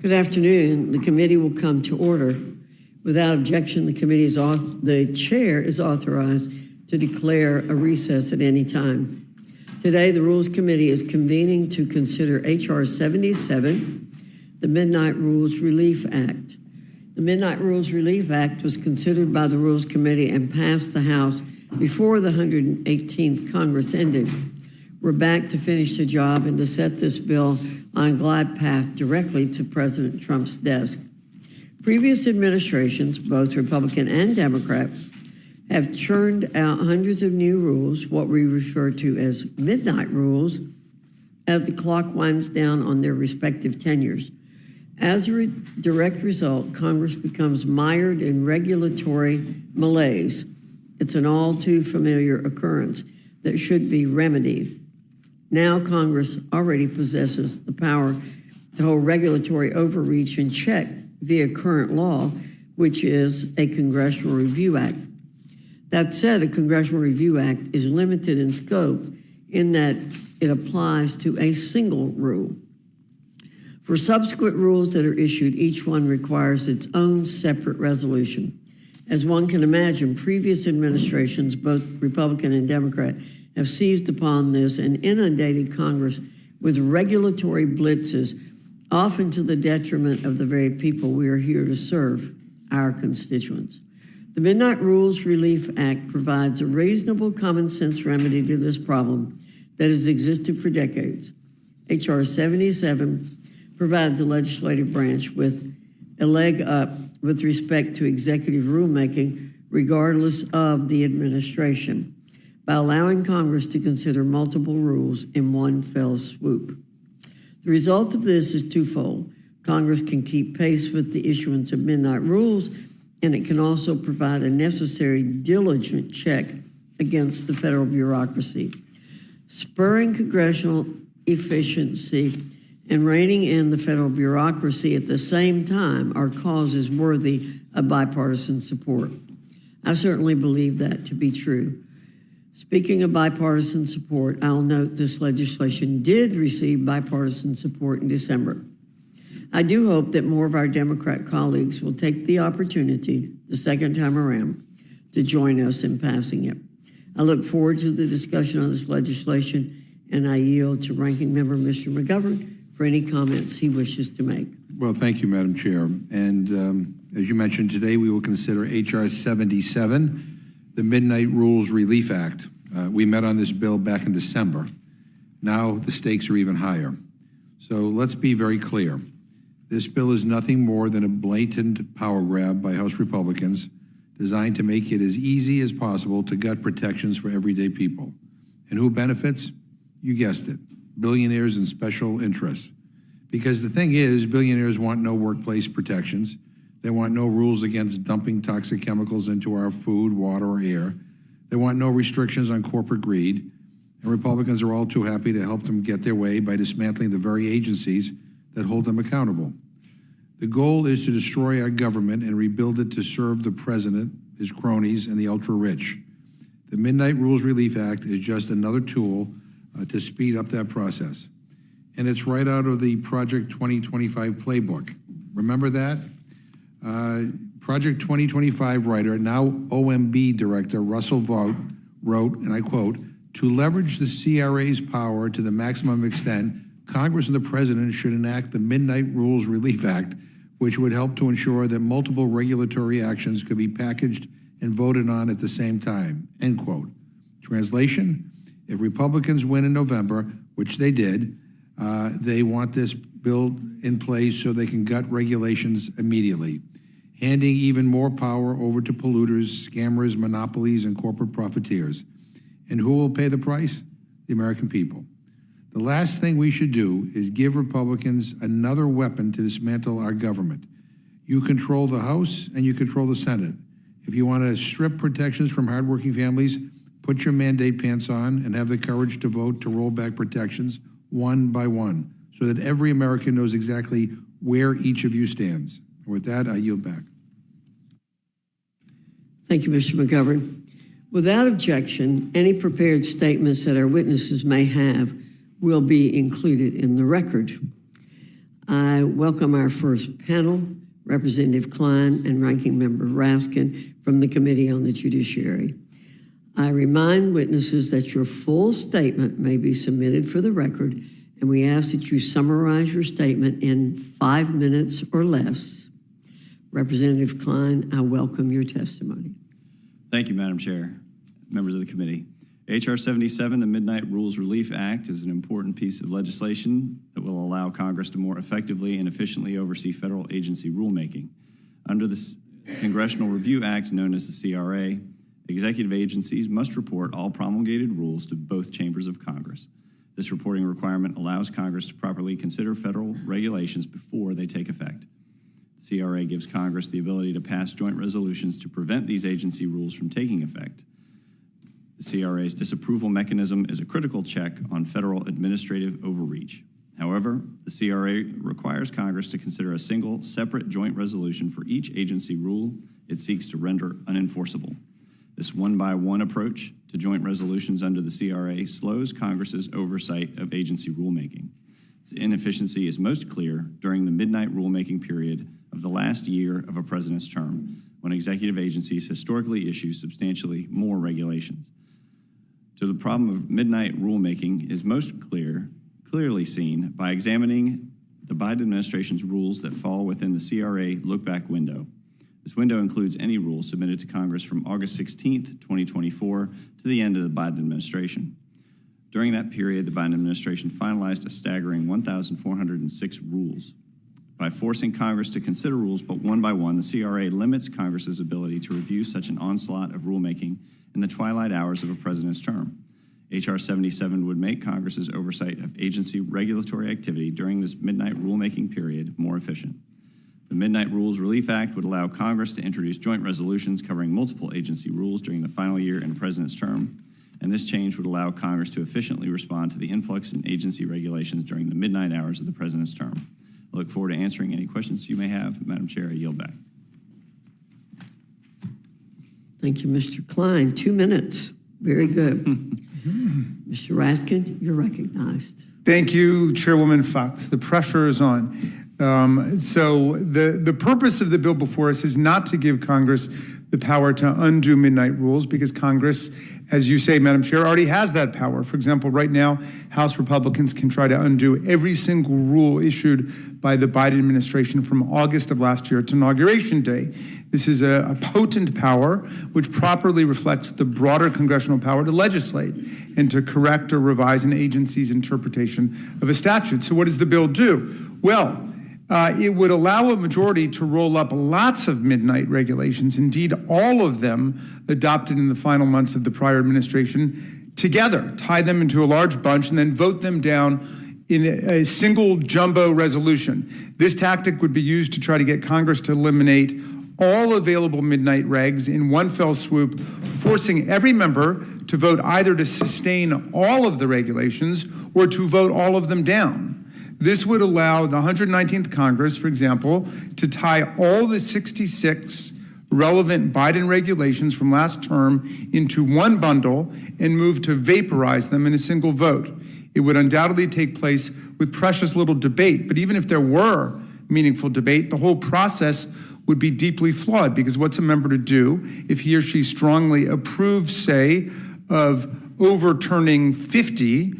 Good afternoon. The committee will come to order. Without objection, the chair is authorized to declare a recess at any time. Today, the Rules Committee is convening to consider H.R. 77, the Midnight Rules Relief Act. The Midnight Rules Relief Act was considered by the Rules Committee and passed the House before the 118th Congress ended. We're back to finish the job and to set this bill on a glide path directly to President Trump's desk. Previous administrations, both Republican and Democrat, have churned out hundreds of new rules, what we refer to as midnight rules, as the clock winds down on their respective tenures. As a direct result, Congress becomes mired in regulatory malaise. It's an all too familiar occurrence that should be remedied. Now Congress already possesses the power to hold regulatory overreach in check via current law, which is a Congressional Review Act. That said, a Congressional Review Act is limited in scope in that it applies to a single rule. For subsequent rules that are issued, each one requires its own separate resolution. As one can imagine, previous administrations, both Republican and Democrat, have seized upon this and inundated Congress with regulatory blitzes, often to the detriment of the very people we are here to serve, our constituents. The Midnight Rules Relief Act provides a reasonable common sense remedy to this problem that has existed for decades. H.R. 77 provides the legislative branch with a leg up with respect to executive rulemaking, regardless of the administration, by allowing Congress to consider multiple rules in one fell swoop. The result of this is twofold. Congress can keep pace with the issuance of midnight rules, and it can also provide a necessary diligent check against the federal bureaucracy. Spurring congressional efficiency and reining in the federal bureaucracy at the same time are causes worthy of bipartisan support. I certainly believe that to be true. Speaking of bipartisan support, I'll note this legislation did receive bipartisan support in December. I do hope that more of our Democrat colleagues will take the opportunity the second time around to join us in passing it. I look forward to the discussion on this legislation, and I yield to Ranking Member Mr. McGovern for any comments he wishes to make. Well, thank you, Madam Chair. And as you mentioned, today we will consider H.R. 77, the Midnight Rules Relief Act. We met on this bill back in December. Now the stakes are even higher. So let's be very clear. This bill is nothing more than a blatant power grab by House Republicans designed to make it as easy as possible to gut protections for everyday people. And who benefits? You guessed it, billionaires and special interests. Because the thing is, billionaires want no workplace protections. They want no rules against dumping toxic chemicals into our food, water, or air. They want no restrictions on corporate greed. And Republicans are all too happy to help them get their way by dismantling the very agencies that hold them accountable. The goal is to destroy our government and rebuild it to serve the president, his cronies, and the ultra-rich. The Midnight Rules Relief Act is just another tool to speed up that process. And it's right out of the Project 2025 playbook. Remember that? Project 2025 writer, now OMB director, Russell Vought, wrote, and I quote, "To leverage the CRA's power to the maximum extent, Congress and the President should enact the Midnight Rules Relief Act, which would help to ensure that multiple regulatory actions could be packaged and voted on at the same time," end quote. Translation, if Republicans win in November, which they did, they want this bill in place so they can gut regulations immediately, handing even more power over to polluters, scammers, monopolies, and corporate profiteers. And who will pay the price? The American people. The last thing we should do is give Republicans another weapon to dismantle our government. You control the House and you control the Senate. If you want to strip protections from hardworking families, put your mandate pants on and have the courage to vote to roll back protections one by one so that every American knows exactly where each of you stands. With that, I yield back. Thank you, Mr. McGovern. Without objection, any prepared statements that our witnesses may have will be included in the record. I welcome our first panel, Representative Klein and Ranking Member Raskin from the Committee on the Judiciary. I remind witnesses that your full statement may be submitted for the record, and we ask that you summarize your statement in 5 minutes or less. Representative Klein, I welcome your testimony. Thank you, Madam Chair, members of the committee. H.R. 77, the Midnight Rules Relief Act, is an important piece of legislation that will allow Congress to more effectively and efficiently oversee federal agency rulemaking. Under the Congressional Review Act, known as the CRA, executive agencies must report all promulgated rules to both chambers of Congress. This reporting requirement allows Congress to properly consider federal regulations before they take effect. The CRA gives Congress the ability to pass joint resolutions to prevent these agency rules from taking effect. The CRA's disapproval mechanism is a critical check on federal administrative overreach. However, the CRA requires Congress to consider a single, separate joint resolution for each agency rule it seeks to render unenforceable. This one-by-one approach to joint resolutions under the CRA slows Congress's oversight of agency rulemaking. Its inefficiency is most clear during the midnight rulemaking period of the last year of a president's term, when executive agencies historically issue substantially more regulations. So the problem of midnight rulemaking is most clearly seen by examining the Biden administration's rules that fall within the CRA look-back window. This window includes any rules submitted to Congress from August 16th, 2024 to the end of the Biden administration. During that period, the Biden administration finalized a staggering 1,406 rules. By forcing Congress to consider rules but one by one, the CRA limits Congress's ability to review such an onslaught of rulemaking in the twilight hours of a president's term. H.R. 77 would make Congress's oversight of agency regulatory activity during this midnight rulemaking period more efficient. The Midnight Rules Relief Act would allow Congress to introduce joint resolutions covering multiple agency rules during the final year in a president's term, and this change would allow Congress to efficiently respond to the influx in agency regulations during the midnight hours of the president's term. I look forward to answering any questions you may have. Madam Chair, I yield back. Thank you, Mr. Klein. 2 minutes. Very good. Mr. Raskin, you're recognized. Thank you, Chairwoman Fox. The pressure is on. So the purpose of the bill before us is not to give Congress the power to undo midnight rules, because Congress, as you say, Madam Chair, already has that power. For example, right now, House Republicans can try to undo every single rule issued by the Biden administration from August of last year to Inauguration Day. This is a potent power which properly reflects the broader congressional power to legislate and to correct or revise an agency's interpretation of a statute. So what does the bill do? Well, it would allow a majority to roll up lots of midnight regulations, indeed all of them adopted in the final months of the prior administration, together, tie them into a large bunch, and then vote them down in a single jumbo resolution. This tactic would be used to try to get Congress to eliminate all available midnight regs in one fell swoop, forcing every member to vote either to sustain all of the regulations or to vote all of them down. This would allow the 119th Congress, for example, to tie all the 66 relevant Biden regulations from last term into one bundle and move to vaporize them in a single vote. It would undoubtedly take place with precious little debate, but even if there were meaningful debate, the whole process would be deeply flawed, because what's a member to do if he or she strongly approves, say, of overturning 50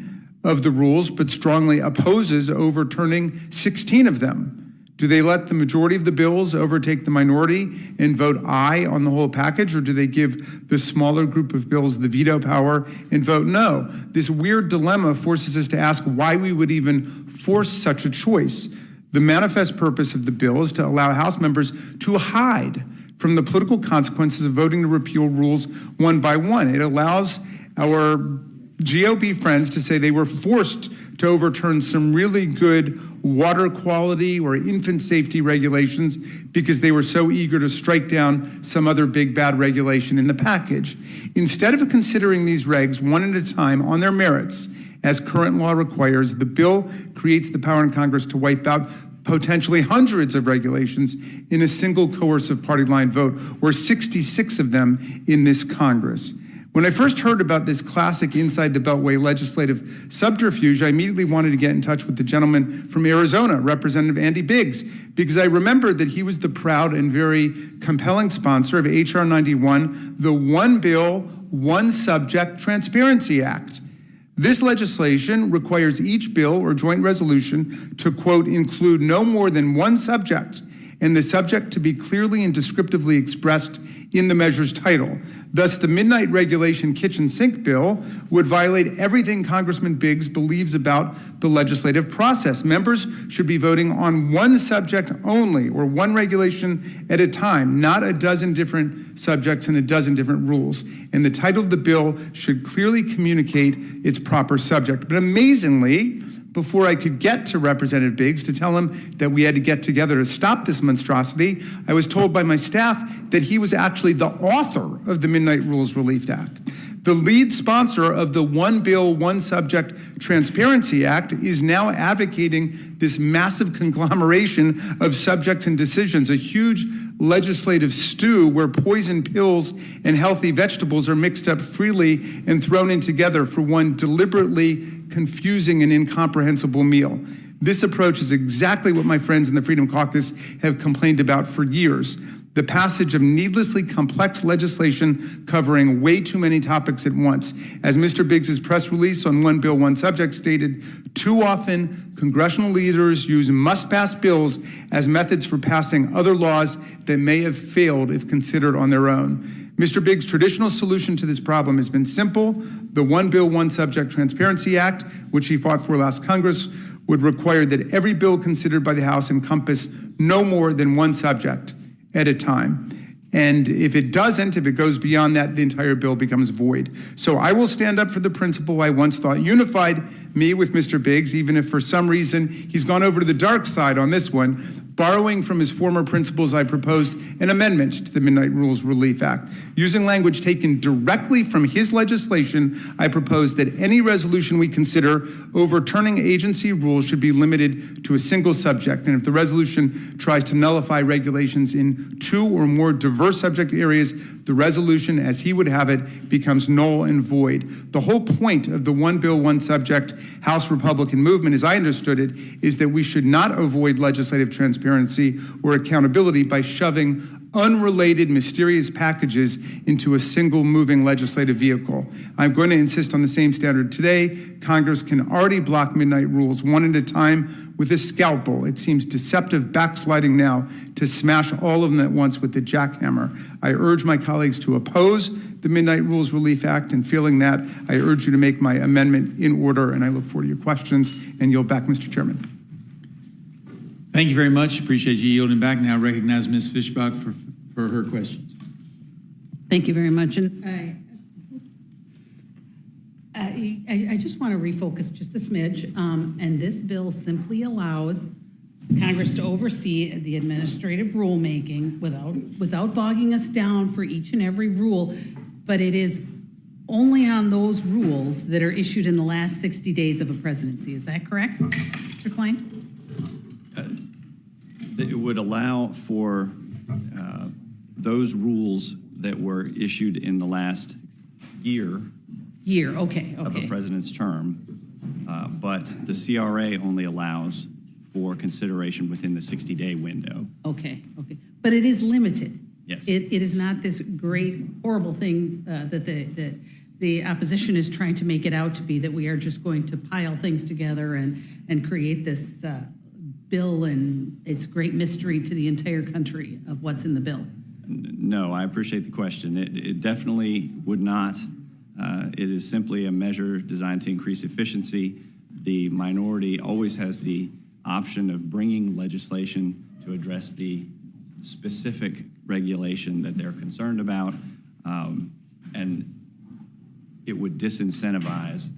of the rules, but strongly opposes overturning 16 of them? Do they let the majority of the bills overtake the minority and vote aye on the whole package, or do they give the smaller group of bills the veto power and vote no? This weird dilemma forces us to ask why we would even force such a choice. The manifest purpose of the bill is to allow House members to hide from the political consequences of voting to repeal rules one by one. It allows our GOP friends to say they were forced to overturn some really good water quality or infant safety regulations because they were so eager to strike down some other big bad regulation in the package. Instead of considering these regs one at a time on their merits, as current law requires, the bill creates the power in Congress to wipe out potentially hundreds of regulations in a single coercive party line vote, or 66 of them in this Congress. When I first heard about this classic inside the Beltway legislative subterfuge, I immediately wanted to get in touch with the gentleman from Arizona, Representative Andy Biggs, because I remembered that he was the proud and very compelling sponsor of H.R. 91, the One Bill, One Subject Transparency Act. This legislation requires each bill or joint resolution to, quote, include no more than one subject, and the subject to be clearly and descriptively expressed in the measure's title. Thus, the Midnight Regulation Kitchen Sink Bill would violate everything Congressman Biggs believes about the legislative process. Members should be voting on one subject only, or one regulation at a time, not a dozen different subjects and a dozen different rules. And the title of the bill should clearly communicate its proper subject. But amazingly, before I could get to Representative Biggs to tell him that we had to get together to stop this monstrosity, I was told by my staff that he was actually the author of the Midnight Rules Relief Act. The lead sponsor of the One Bill, One Subject Transparency Act is now advocating this massive conglomeration of subjects and decisions, a huge legislative stew where poison pills and healthy vegetables are mixed up freely and thrown in together for one deliberately confusing and incomprehensible meal. This approach is exactly what my friends in the Freedom Caucus have complained about for years. The passage of needlessly complex legislation covering way too many topics at once. As Mr. Biggs' press release on One Bill, One Subject stated, too often congressional leaders use must-pass bills as methods for passing other laws that may have failed if considered on their own. Mr. Biggs' traditional solution to this problem has been simple. The One Bill, One Subject Transparency Act, which he fought for last Congress, would require that every bill considered by the House encompass no more than one subject at a time. And if it doesn't, if it goes beyond that, the entire bill becomes void. So I will stand up for the principle I once thought unified me with Mr. Biggs, even if for some reason he's gone over to the dark side on this one. Borrowing from his former principles, I proposed an amendment to the Midnight Rules Relief Act. Using language taken directly from his legislation, I proposed that any resolution we consider overturning agency rules should be limited to a single subject. And if the resolution tries to nullify regulations in two or more diverse subject areas, the resolution, as he would have it, becomes null and void. The whole point of the One Bill, One Subject House Republican movement, as I understood it, is that we should not avoid legislative transparency or accountability by shoving unrelated, mysterious packages into a single moving legislative vehicle. I'm going to insist on the same standard today. Congress can already block midnight rules one at a time with a scalpel. It seems deceptive backsliding now to smash all of them at once with the jackhammer. I urge my colleagues to oppose the Midnight Rules Relief Act, and failing that, I urge you to make my amendment in order, and I look forward to your questions, and yield back, Mr. Chairman. Thank you very much. Appreciate you yielding back. Now recognize Ms. Fishbach for her questions. Thank you very much. And I just want to refocus just a smidge. And this bill simply allows Congress to oversee the administrative rulemaking without bogging us down for each and every rule. But it is only on those rules that are issued in the last 60 days of a presidency. Is that correct, Mr. Klein? It would allow for those rules that were issued in the last year Okay. of a president's term, but the CRA only allows for consideration within the 60-day window. Okay. But it is limited. Yes. It is not this great, horrible thing that the opposition is trying to make it out to be, that we are just going to pile things together and create this bill, and it's great mystery to the entire country of what's in the bill. No, I appreciate the question. It definitely would not. It is simply a measure designed to increase efficiency. The minority always has the option of bringing legislation to address the specific regulation that they're concerned about, and it would disincentivize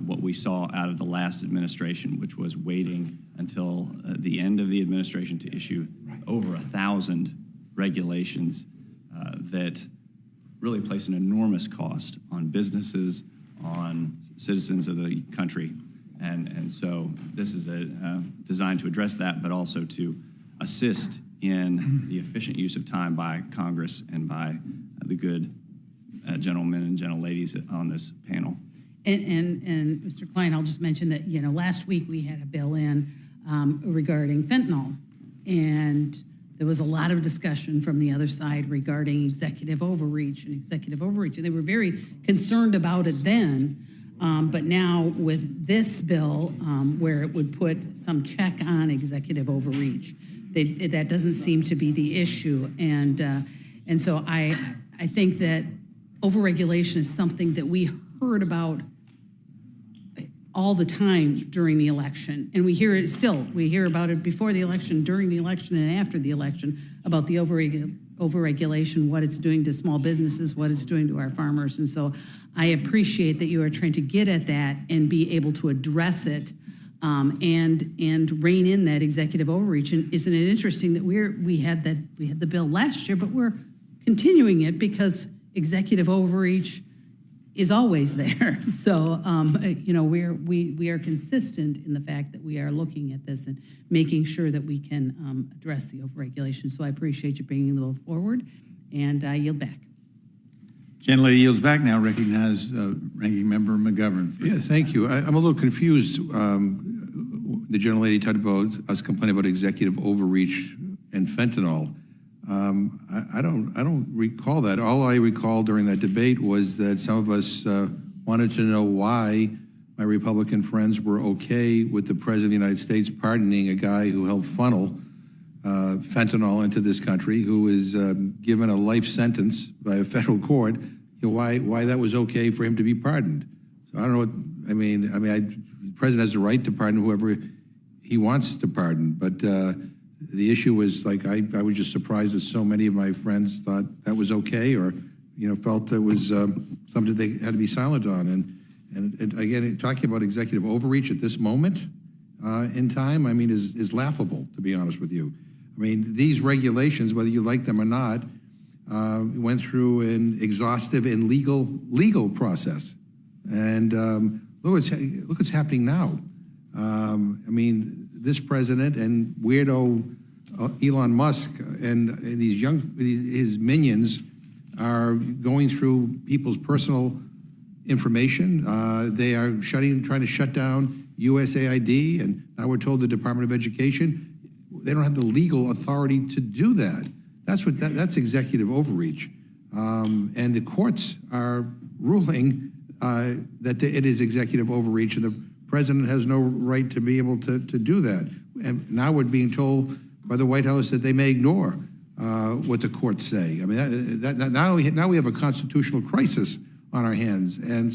what we saw out of the last administration, which was waiting until the end of the administration to issue over 1,000 regulations that really place an enormous cost on businesses, on citizens of the country. And so this is designed to address that, but also to assist in the efficient use of time by Congress and by the good gentlemen and gentleladies on this panel. And Mr. Klein, I'll just mention that, last week we had a bill in regarding fentanyl. And there was a lot of discussion from the other side regarding executive overreach. And they were very concerned about it then. But now with this bill, where it would put some check on executive overreach, that doesn't seem to be the issue. And so I think that overregulation is something that we heard about all the time during the election. And we hear it still. We hear about it before the election, during the election, and after the election about the overregulation, what it's doing to small businesses, what it's doing to our farmers. And so I appreciate that you are trying to get at that and be able to address it and rein in that executive overreach. And isn't it interesting that we had the bill last year, but we're continuing it because executive overreach is always there. So, we are consistent in the fact that we are looking at this and making sure that we can address the overregulation. So I appreciate you bringing the bill forward, and I yield back. Gentlelady yields back now. Recognize Ranking Member McGovern. Yeah, thank you. I'm a little confused. The gentlelady talked about us complaining about executive overreach and fentanyl. I don't recall that. All I recall during that debate was that some of us wanted to know why my Republican friends were okay with the President of the United States pardoning a guy who helped funnel fentanyl into this country, who was given a life sentence by a federal court. Why that was okay for him to be pardoned? So I don't know what, the President has the right to pardon whoever he wants to pardon, but the issue was, like, I was just surprised that so many of my friends thought that was okay, or felt that was something they had to be silent on. And again, talking about executive overreach at this moment in time, is laughable, to be honest with you. These regulations, whether you like them or not, went through an exhaustive and legal process. And look what's happening now. This president and weirdo Elon Musk and his minions are going through people's personal information. They are trying to shut down USAID, and now we're told the Department of Education they don't have the legal authority to do that. That's executive overreach, and the courts are ruling that it is executive overreach, and the president has no right to be able to do that. And now we're being told by the White House that they may ignore what the courts say. Now we have a constitutional crisis on our hands. And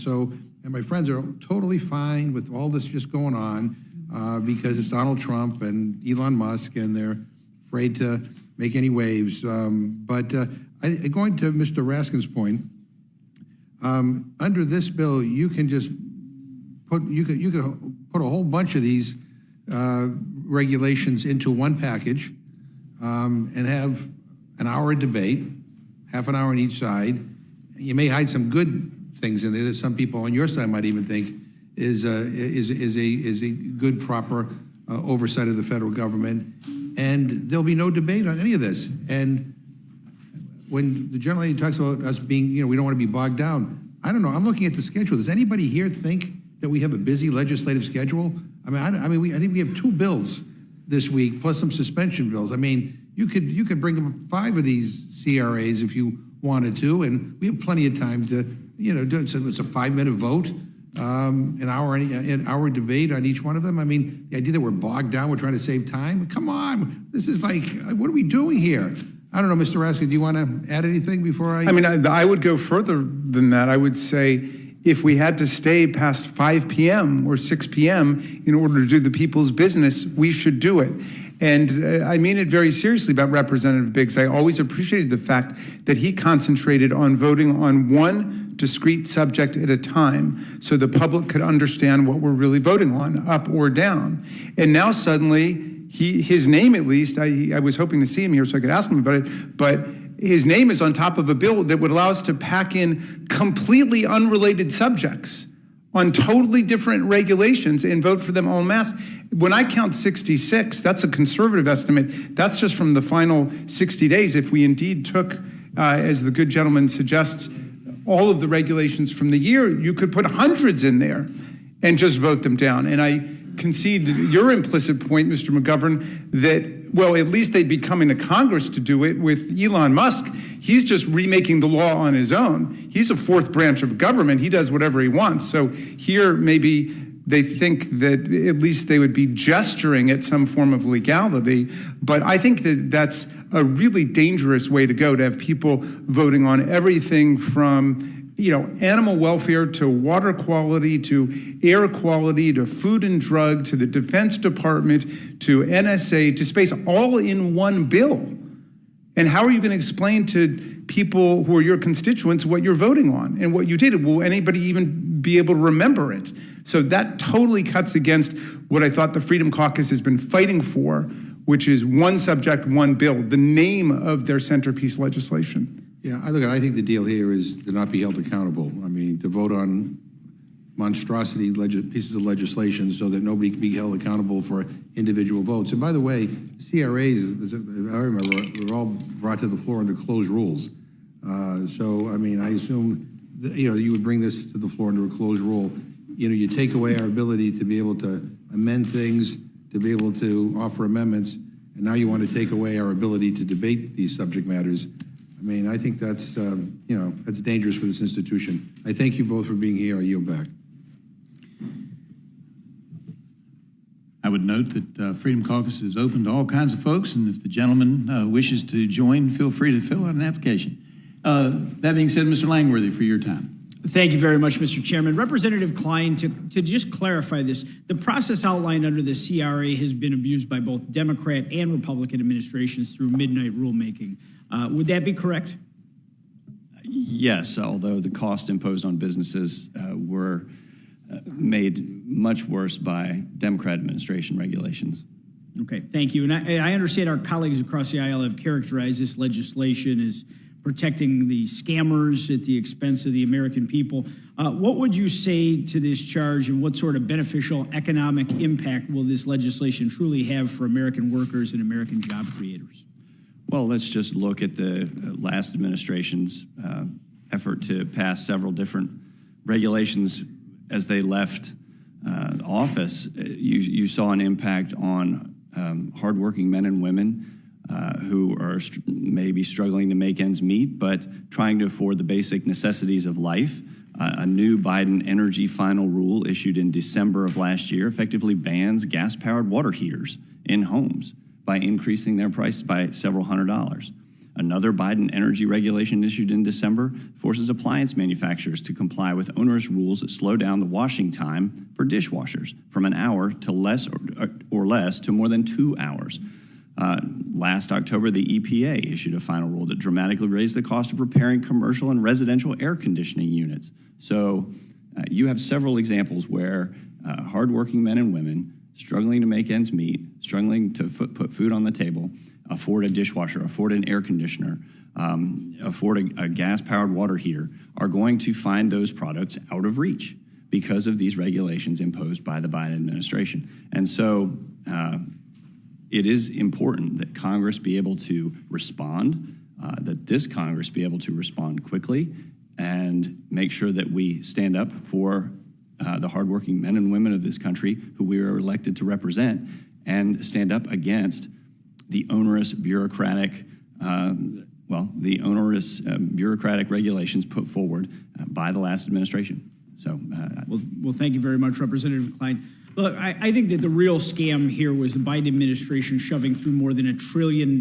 my friends are totally fine with all this just going on because it's Donald Trump and Elon Musk, and they're afraid to make any waves. But going to Mr. Raskin's point, under this bill, you can just put a whole bunch of these regulations into one package and have an hour of debate, half an hour on each side. You may hide some good things in there that some people on your side might even think is a good, proper oversight of the federal government, and there'll be no debate on any of this. And when the gentlelady talks about us being, we don't want to be bogged down, I don't know. I'm looking at the schedule. Does anybody here think that we have a busy legislative schedule? I think we have 2 bills this week plus some suspension bills. You could bring up 5 of these CRAs if you wanted to, and we have plenty of time to do it. So it's a 5-minute vote, an hour debate on each one of them. The idea that we're bogged down, we're trying to save time. Come on, this is like, what are we doing here? I don't know, Mr. Raskin, do you want to add anything before I? I would go further than that. I would say, if we had to stay past 5 p.m. or 6 p.m. in order to do the people's business, we should do it. And I mean it very seriously about Representative Biggs. I always appreciated the fact that he concentrated on voting on one discrete subject at a time so the public could understand what we're really voting on, up or down. And now suddenly, his name at least, I was hoping to see him here so I could ask him about it, but his name is on top of a bill that would allow us to pack in completely unrelated subjects on totally different regulations and vote for them en masse. When I count 66, that's a conservative estimate. That's just from the final 60 days. If we indeed took, as the good gentleman suggests, all of the regulations from the year. You could put hundreds in there and just vote them down. And I concede your implicit point, Mr. McGovern, that, well, at least they'd be coming to Congress to do it. With Elon Musk, he's just remaking the law on his own. He's a fourth branch of government. He does whatever he wants. So here, maybe they think that at least they would be gesturing at some form of legality. But I think that that's a really dangerous way to go, to have people voting on everything from animal welfare to water quality to air quality to food and drug to the Defense Department to NSA to space, all in one bill. And how are you going to explain to people who are your constituents what you're voting on and what you did? Will anybody even be able to remember it? So that totally cuts against what I thought the Freedom Caucus has been fighting for, which is one subject, one bill, the name of their centerpiece legislation. Yeah, I think the deal here is to not be held accountable. I mean, to vote on monstrosity pieces of legislation so that nobody can be held accountable for individual votes. And by the way, CRAs, I remember, were all brought to the floor under closed rules. So, I mean, I assume that, you would bring this to the floor under a closed rule. You take away our ability to be able to amend things, to be able to offer amendments, and now you want to take away our ability to debate these subject matters. I mean, I think that's, that's dangerous for this institution. I thank you both for being here. I yield back. I would note that Freedom Caucus is open to all kinds of folks, and if the gentleman wishes to join, feel free to fill out an application. That being said, Mr. Langworthy, for your time. Thank you very much, Mr. Chairman. Representative Klein, to just clarify this, the process outlined under the CRA has been abused by both Democrat and Republican administrations through midnight rulemaking. Would that be correct? Yes, although the costs imposed on businesses were made much worse by Democrat administration regulations. Okay, thank you. And I understand our colleagues across the aisle have characterized this legislation as protecting the scammers at the expense of the American people. What would you say to this charge, and what sort of beneficial economic impact will this legislation truly have for American workers and American job creators? Well, let's just look at the last administration's effort to pass several different regulations as they left office. You saw an impact on hardworking men and women who are maybe struggling to make ends meet, but trying to afford the basic necessities of life. A new Biden energy final rule issued in December of last year effectively bans gas-powered water heaters in homes by increasing their prices by several $100s. Another Biden energy regulation issued in December forces appliance manufacturers to comply with onerous rules that slow down the washing time for dishwashers from an hour to less to more than 2 hours. Last October, the EPA issued a final rule that dramatically raised the cost of repairing commercial and residential air conditioning units. So you have several examples where hardworking men and women struggling to make ends meet, struggling to put food on the table, afford a dishwasher, afford an air conditioner, afford a gas-powered water heater, are going to find those products out of reach because of these regulations imposed by the Biden administration. And so it is important that Congress be able to respond, that this Congress be able to respond quickly and make sure that we stand up for the hardworking men and women of this country who we are elected to represent, and stand up against the onerous bureaucratic, bureaucratic regulations put forward by the last administration. So, Well, thank you very much, Representative Klein. Look, I think that the real scam here was the Biden administration shoving through more than $1 trillion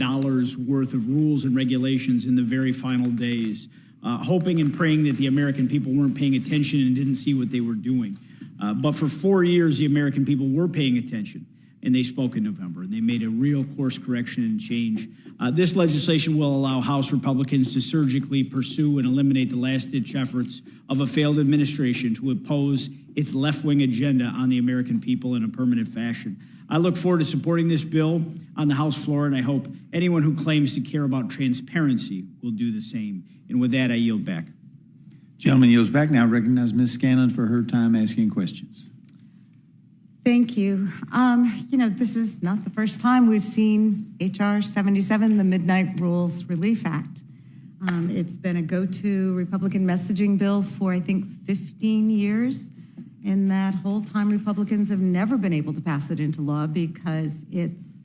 worth of rules and regulations in the very final days, hoping and praying that the American people weren't paying attention and didn't see what they were doing. But for 4 years, the American people were paying attention, and they spoke in November, and they made a real course correction and change. This legislation will allow House Republicans to surgically pursue and eliminate the last-ditch efforts of a failed administration to impose its left-wing agenda on the American people in a permanent fashion. I look forward to supporting this bill on the House floor, and I hope anyone who claims to care about transparency will do the same. And with that, I yield back. Gentleman yields back. Now recognize Ms. Scanlon for her time asking questions. Thank you. This is not the first time we've seen H.R. 77, the Midnight Rules Relief Act. It's been a go-to Republican messaging bill for, I think, 15 years. In that whole time, Republicans have never been able to pass it into law because it's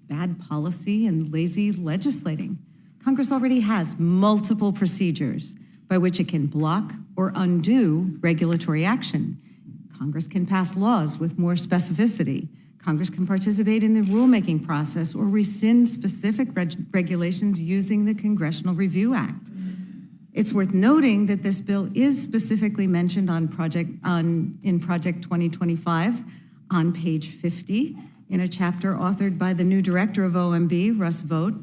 bad policy and lazy legislating. Congress already has multiple procedures by which it can block or undo regulatory action. Congress can pass laws with more specificity. Congress can participate in the rulemaking process or rescind specific regulations using the Congressional Review Act. It's worth noting that this bill is specifically mentioned in Project 2025 on page 50 in a chapter authored by the new director of OMB, Russ Vought,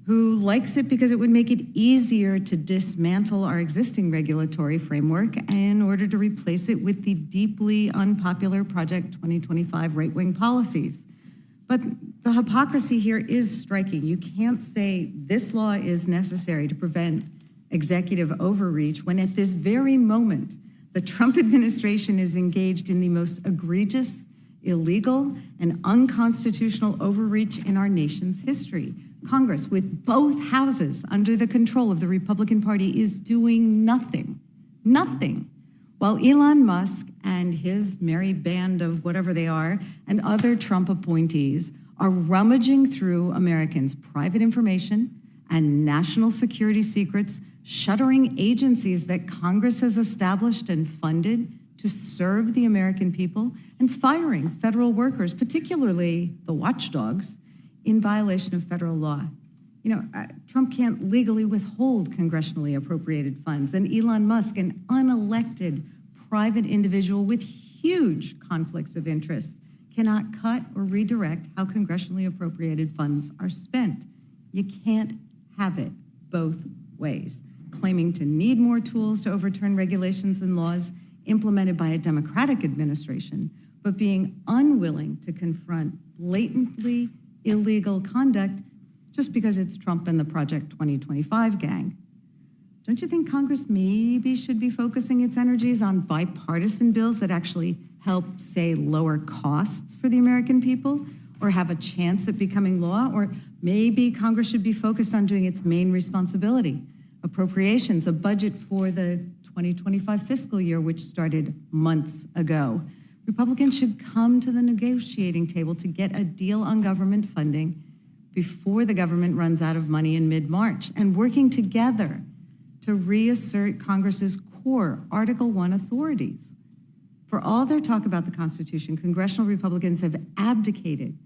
who likes it because it would make it easier to dismantle our existing regulatory framework in order to replace it with the deeply unpopular Project 2025 right-wing policies. But the hypocrisy here is striking. You can't say this law is necessary to prevent executive overreach when at this very moment, the Trump administration is engaged in the most egregious, illegal, and unconstitutional overreach in our nation's history. Congress, with both houses under the control of the Republican Party, is doing nothing, while Elon Musk and his merry band of whatever they are and other Trump appointees are rummaging through Americans' private information and national security secrets, shuttering agencies that Congress has established and funded to serve the American people, and firing federal workers, particularly the watchdogs, in violation of federal law. Trump can't legally withhold congressionally appropriated funds, and Elon Musk, an unelected private individual with huge conflicts of interest, cannot cut or redirect how congressionally appropriated funds are spent. You can't have it both ways. Claiming to need more tools to overturn regulations and laws implemented by a Democratic administration, but being unwilling to confront blatantly illegal conduct just because it's Trump and the Project 2025 gang. Don't you think Congress maybe should be focusing its energies on bipartisan bills that actually help, say, lower costs for the American people or have a chance at becoming law? Or maybe Congress should be focused on doing its main responsibility, appropriations, a budget for the 2025 fiscal year, which started months ago. Republicans should come to the negotiating table to get a deal on government funding before the government runs out of money in mid-March, and working together to reassert Congress's core Article 1 authorities. For all their talk about the Constitution, congressional Republicans have abdicated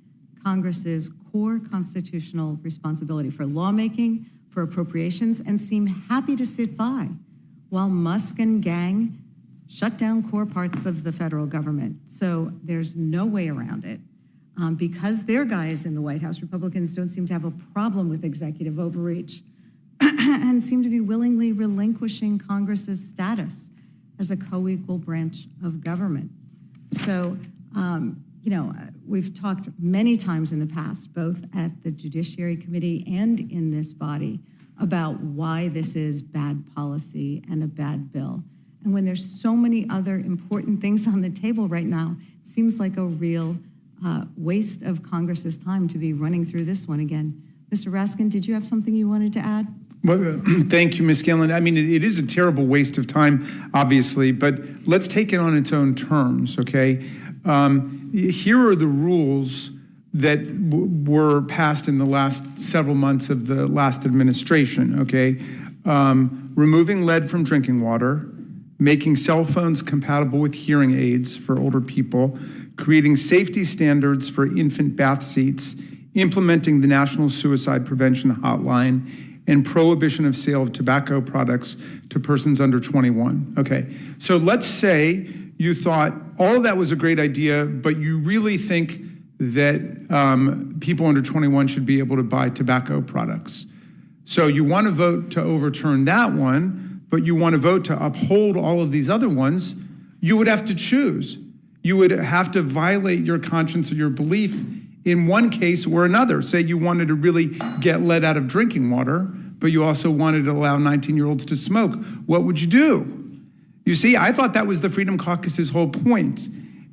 Congress's core constitutional responsibility for lawmaking, for appropriations, and seem happy to sit by while Musk and gang shut down core parts of the federal government. So there's no way around it. Because their guy is in the White House, Republicans don't seem to have a problem with executive overreach and seem to be willingly relinquishing Congress's status as a co-equal branch of government. So, we've talked many times in the past, both at the Judiciary Committee and in this body, about why this is bad policy and a bad bill. And when there's so many other important things on the table right now, it seems like a real waste of Congress's time to be running through this one again. Mr. Raskin, did you have something you wanted to add? Well, thank you, Ms. Scanlon. I mean, it is a terrible waste of time, obviously, but let's take it on its own terms, okay? Here are the rules that were passed in the last several months of the last administration, okay? Removing lead from drinking water, making cell phones compatible with hearing aids for older people, creating safety standards for infant bath seats, implementing the National Suicide Prevention Hotline, and prohibition of sale of tobacco products to persons under 21. Okay, so let's say you thought all of that was a great idea, but you really think that people under 21 should be able to buy tobacco products. So you want to vote to overturn that one, but you want to vote to uphold all of these other ones. You would have to choose. You would have to violate your conscience or your belief in one case or another. Say you wanted to really get lead out of drinking water, but you also wanted to allow 19-year-olds to smoke. What would you do? You see, I thought that was the Freedom Caucus's whole point.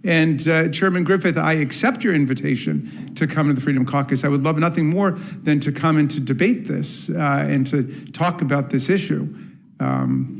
And Chairman Griffith, I accept your invitation to come to the Freedom Caucus. I would love nothing more than to come and to debate this and to talk about this issue.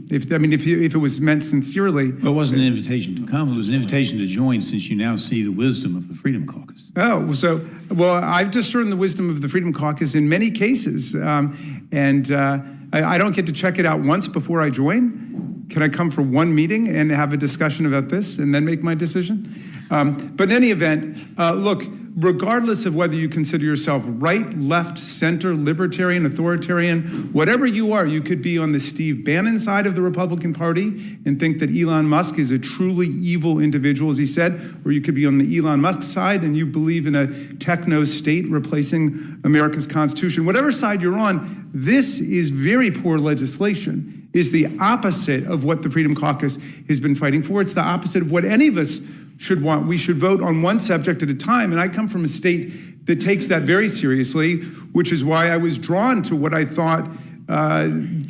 If it was meant sincerely. Well, it wasn't an invitation to come, it was an invitation to join, since you now see the wisdom of the Freedom Caucus. Well, I've discerned the wisdom of the Freedom Caucus in many cases, and I don't get to check it out once before I join. Can I come for one meeting and have a discussion about this and then make my decision? But in any event, look, regardless of whether you consider yourself right, left, center, libertarian, authoritarian, whatever you are, you could be on the Steve Bannon side of the Republican Party and think that Elon Musk is a truly evil individual, as he said, or you could be on the Elon Musk side and you believe in a techno state replacing America's Constitution. Whatever side you're on, this is very poor legislation, is the opposite of what the Freedom Caucus has been fighting for. It's the opposite of what any of us should want. We should vote on one subject at a time. And I come from a state that takes that very seriously, which is why I was drawn to what I thought, the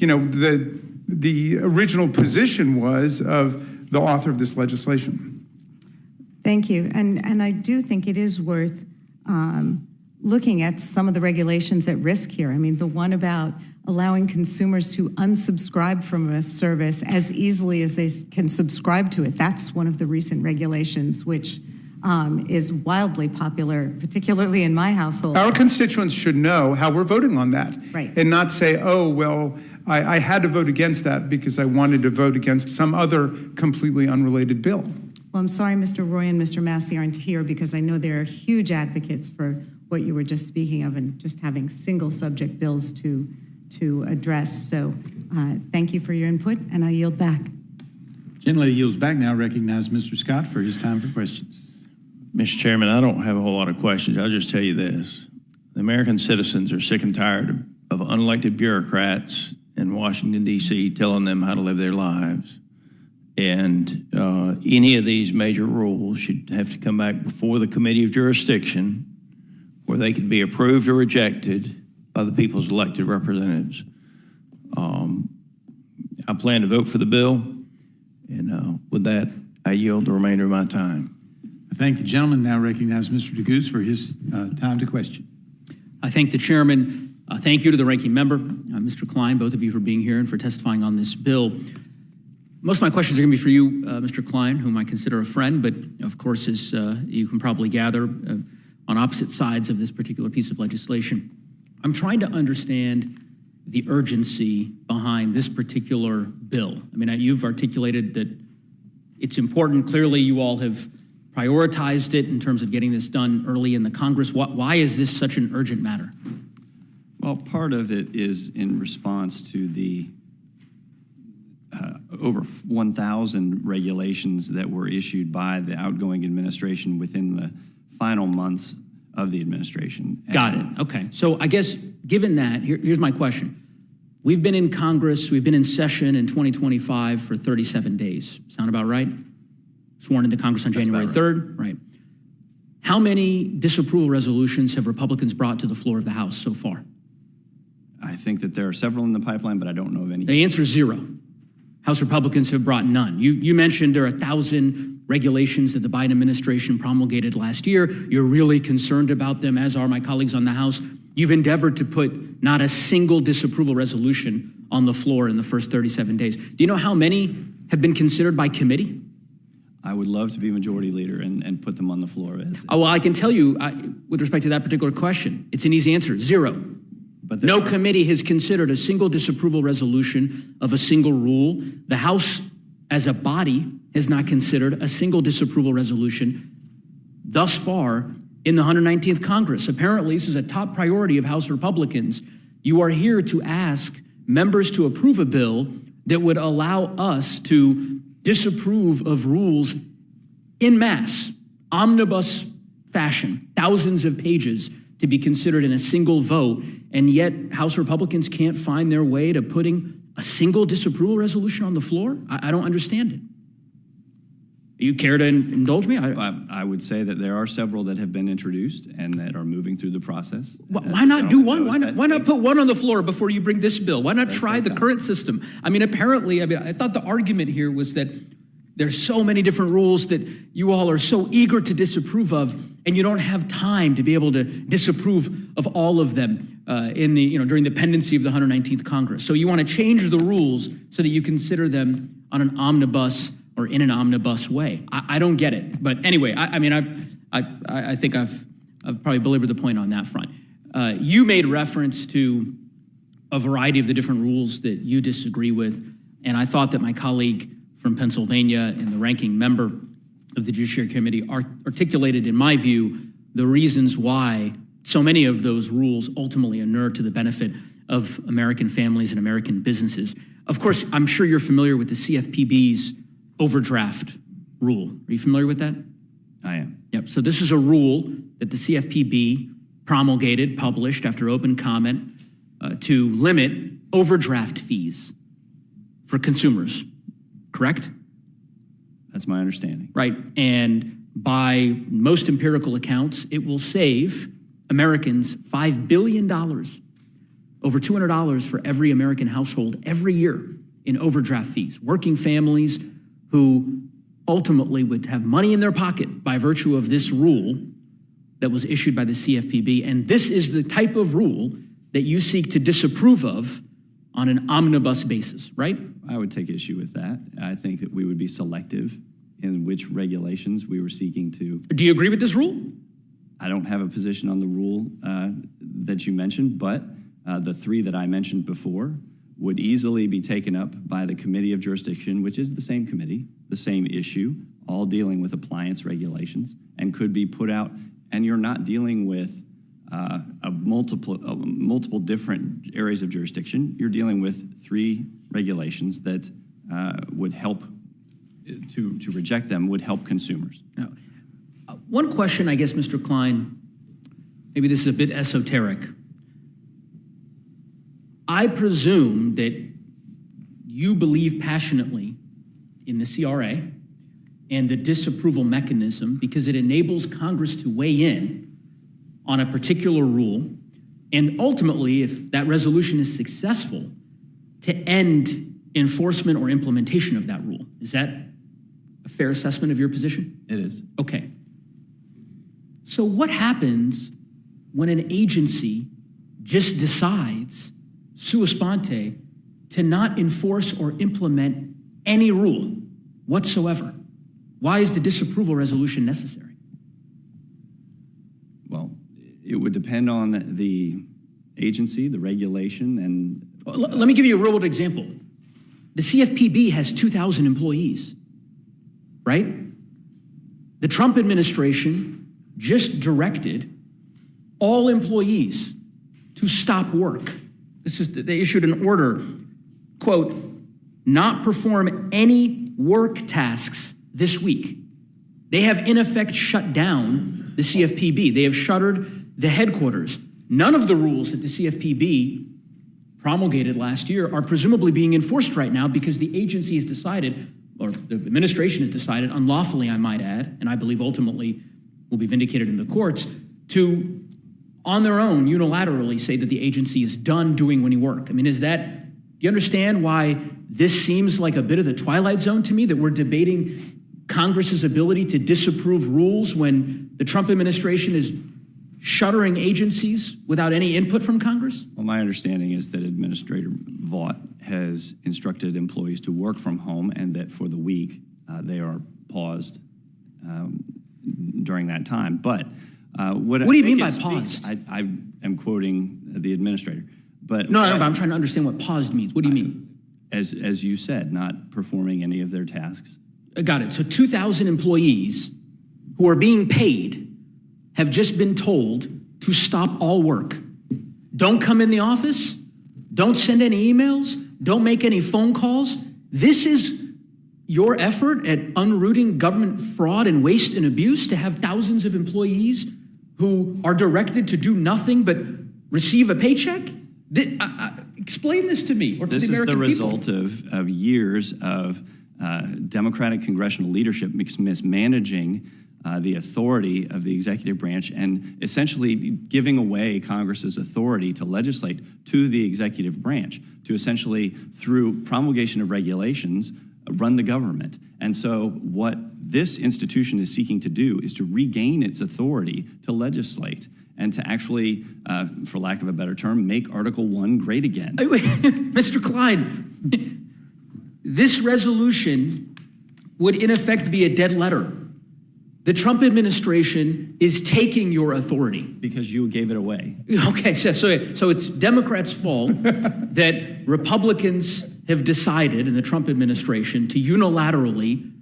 original position was of the author of this legislation. Thank you. And I do think it is worth looking at some of the regulations at risk here. I mean, the one about allowing consumers to unsubscribe from a service as easily as they can subscribe to it. That's one of the recent regulations, which is wildly popular, particularly in my household. Our constituents should know how we're voting on that. Right. And not say, oh, well, I had to vote against that because I wanted to vote against some other completely unrelated bill. Well, I'm sorry Mr. Roy and Mr. Massey aren't here because I know they're huge advocates for what you were just speaking of and just having single subject bills to address. So thank you for your input, and I yield back. Gentlelady yields back. Now recognize Mr. Scott for his time for questions. Mr. Chairman, I don't have a whole lot of questions. I'll just tell you this. The American citizens are sick and tired of unelected bureaucrats in Washington, D.C. telling them how to live their lives. And any of these major rules should have to come back before the Committee of Jurisdiction, where they could be approved or rejected by the people's elected representatives. I plan to vote for the bill, and with that, I yield the remainder of my time. I thank the gentleman. Now recognize Mr. DeGoose for his time to question. I thank the chairman. Thank you to the ranking member, Mr. Klein, both of you for being here and for testifying on this bill. Most of my questions are going to be for you, Mr. Klein, whom I consider a friend, but of course, as you can probably gather, on opposite sides of this particular piece of legislation. I'm trying to understand the urgency behind this particular bill. I mean, you've articulated that it's important. Clearly, you all have prioritized it in terms of getting this done early in the Congress. Why is this such an urgent matter? Well, part of it is in response to the over 1,000 regulations that were issued by the outgoing administration within the final months of the administration. Got it. Okay. So I guess given that, here's my question. We've been in Congress, we've been in session in 2025 for 37 days. Sound about right? Sworn into Congress on January 3rd, right? How many disapproval resolutions have Republicans brought to the floor of the House so far? I think that there are several in the pipeline, but I don't know of any. The answer is 0. House Republicans have brought none. You mentioned there are 1,000 regulations that the Biden administration promulgated last year. You're really concerned about them, as are my colleagues on the House. You've endeavored to put not a single disapproval resolution on the floor in the first 37 days. Do you know how many have been considered by committee? I would love to be majority leader and put them on the floor. Well, I can tell you, with respect to that particular question, it's an easy answer, 0. But no committee has considered a single disapproval resolution of a single rule. The House, as a body, has not considered a single disapproval resolution thus far in the 119th Congress. Apparently, this is a top priority of House Republicans. You are here to ask members to approve a bill that would allow us to disapprove of rules en masse, omnibus fashion, thousands of pages to be considered in a single vote, and yet House Republicans can't find their way to putting a single disapproval resolution on the floor? I don't understand it. You care to indulge me? I would say that there are several that have been introduced and that are moving through the process. Why not do one? Why not put one on the floor before you bring this bill? Why not try the current system? I mean, apparently, I thought the argument here was that There's so many different rules that you all are so eager to disapprove of, and you don't have time to be able to disapprove of all of them during the pendency of the 119th Congress. So you want to change the rules so that you consider them on an omnibus or in an omnibus way. I don't get it. But anyway, I think I've probably belabored the point on that front. You made reference to a variety of the different rules that you disagree with, and I thought that my colleague from Pennsylvania and the ranking member of the Judiciary Committee articulated, in my view, the reasons why so many of those rules ultimately inure to the benefit of American families and American businesses. Of course, I'm sure you're familiar with the CFPB's overdraft rule. Are you familiar with that? I am. Yep. So this is a rule that the CFPB promulgated, published after open comment, to limit overdraft fees for consumers, correct? That's my understanding. Right. And by most empirical accounts, it will save Americans $5 billion, over $200 for every American household every year in overdraft fees. Working families who ultimately would have money in their pocket by virtue of this rule that was issued by the CFPB. And this is the type of rule that you seek to disapprove of on an omnibus basis, right? I would take issue with that. I think that we would be selective in which regulations we were seeking to. Do you agree with this rule? I don't have a position on the rule that you mentioned, but the three that I mentioned before would easily be taken up by the Committee of Jurisdiction, which is the same committee, the same issue, all dealing with appliance regulations, and could be put out. And you're not dealing with multiple different areas of jurisdiction. You're dealing with three regulations that would help to reject them would help consumers. Now, one question, I guess, Mr. Klein, maybe this is a bit esoteric. I presume that you believe passionately in the CRA and the disapproval mechanism because it enables Congress to weigh in on a particular rule, and ultimately, if that resolution is successful, to end enforcement or implementation of that rule. Is that a fair assessment of your position? It is. Okay. So what happens when an agency just decides, sua sponte, to not enforce or implement any rule whatsoever? Why is the disapproval resolution necessary? Well, it would depend on the agency, the regulation, and Let me give you a real world example. The CFPB has 2,000 employees, right? The Trump administration just directed all employees to stop work. They issued an order, quote, not perform any work tasks this week. They have in effect shut down the CFPB. They have shuttered the headquarters. None of the rules that the CFPB promulgated last year are presumably being enforced right now because the agency has decided, or the administration has decided, unlawfully I might add, and I believe ultimately will be vindicated in the courts, to, on their own, unilaterally say that the agency is done doing any work. I mean, do you understand why this seems like a bit of the twilight zone to me, that we're debating Congress's ability to disapprove rules when the Trump administration is shuttering agencies without any input from Congress? well, my understanding is that Administrator Vaught has instructed employees to work from home and that for the week they are paused during that time. But what do you mean by paused? I am quoting the administrator. But No, but I'm trying to understand what paused means. What do you mean? As you said, not performing any of their tasks. Got it. So 2,000 employees who are being paid have just been told to stop all work. Don't come in the office. Don't send any emails. Don't make any phone calls. This is your effort at unrooting government fraud and waste and abuse, to have thousands of employees who are directed to do nothing but receive a paycheck? Explain this to me or to the American people. This is the result of years of Democratic congressional leadership mismanaging the authority of the executive branch and essentially giving away Congress's authority to legislate to the executive branch, to essentially, through promulgation of regulations, run the government. And so what this institution is seeking to do is to regain its authority to legislate and to actually, for lack of a better term, make Article 1 great again. Mr. Klein, this resolution would in effect be a dead letter. The Trump administration is taking your authority. Because you gave it away. Okay, so it's Democrats' fault that Republicans have decided in the Trump administration to unilaterally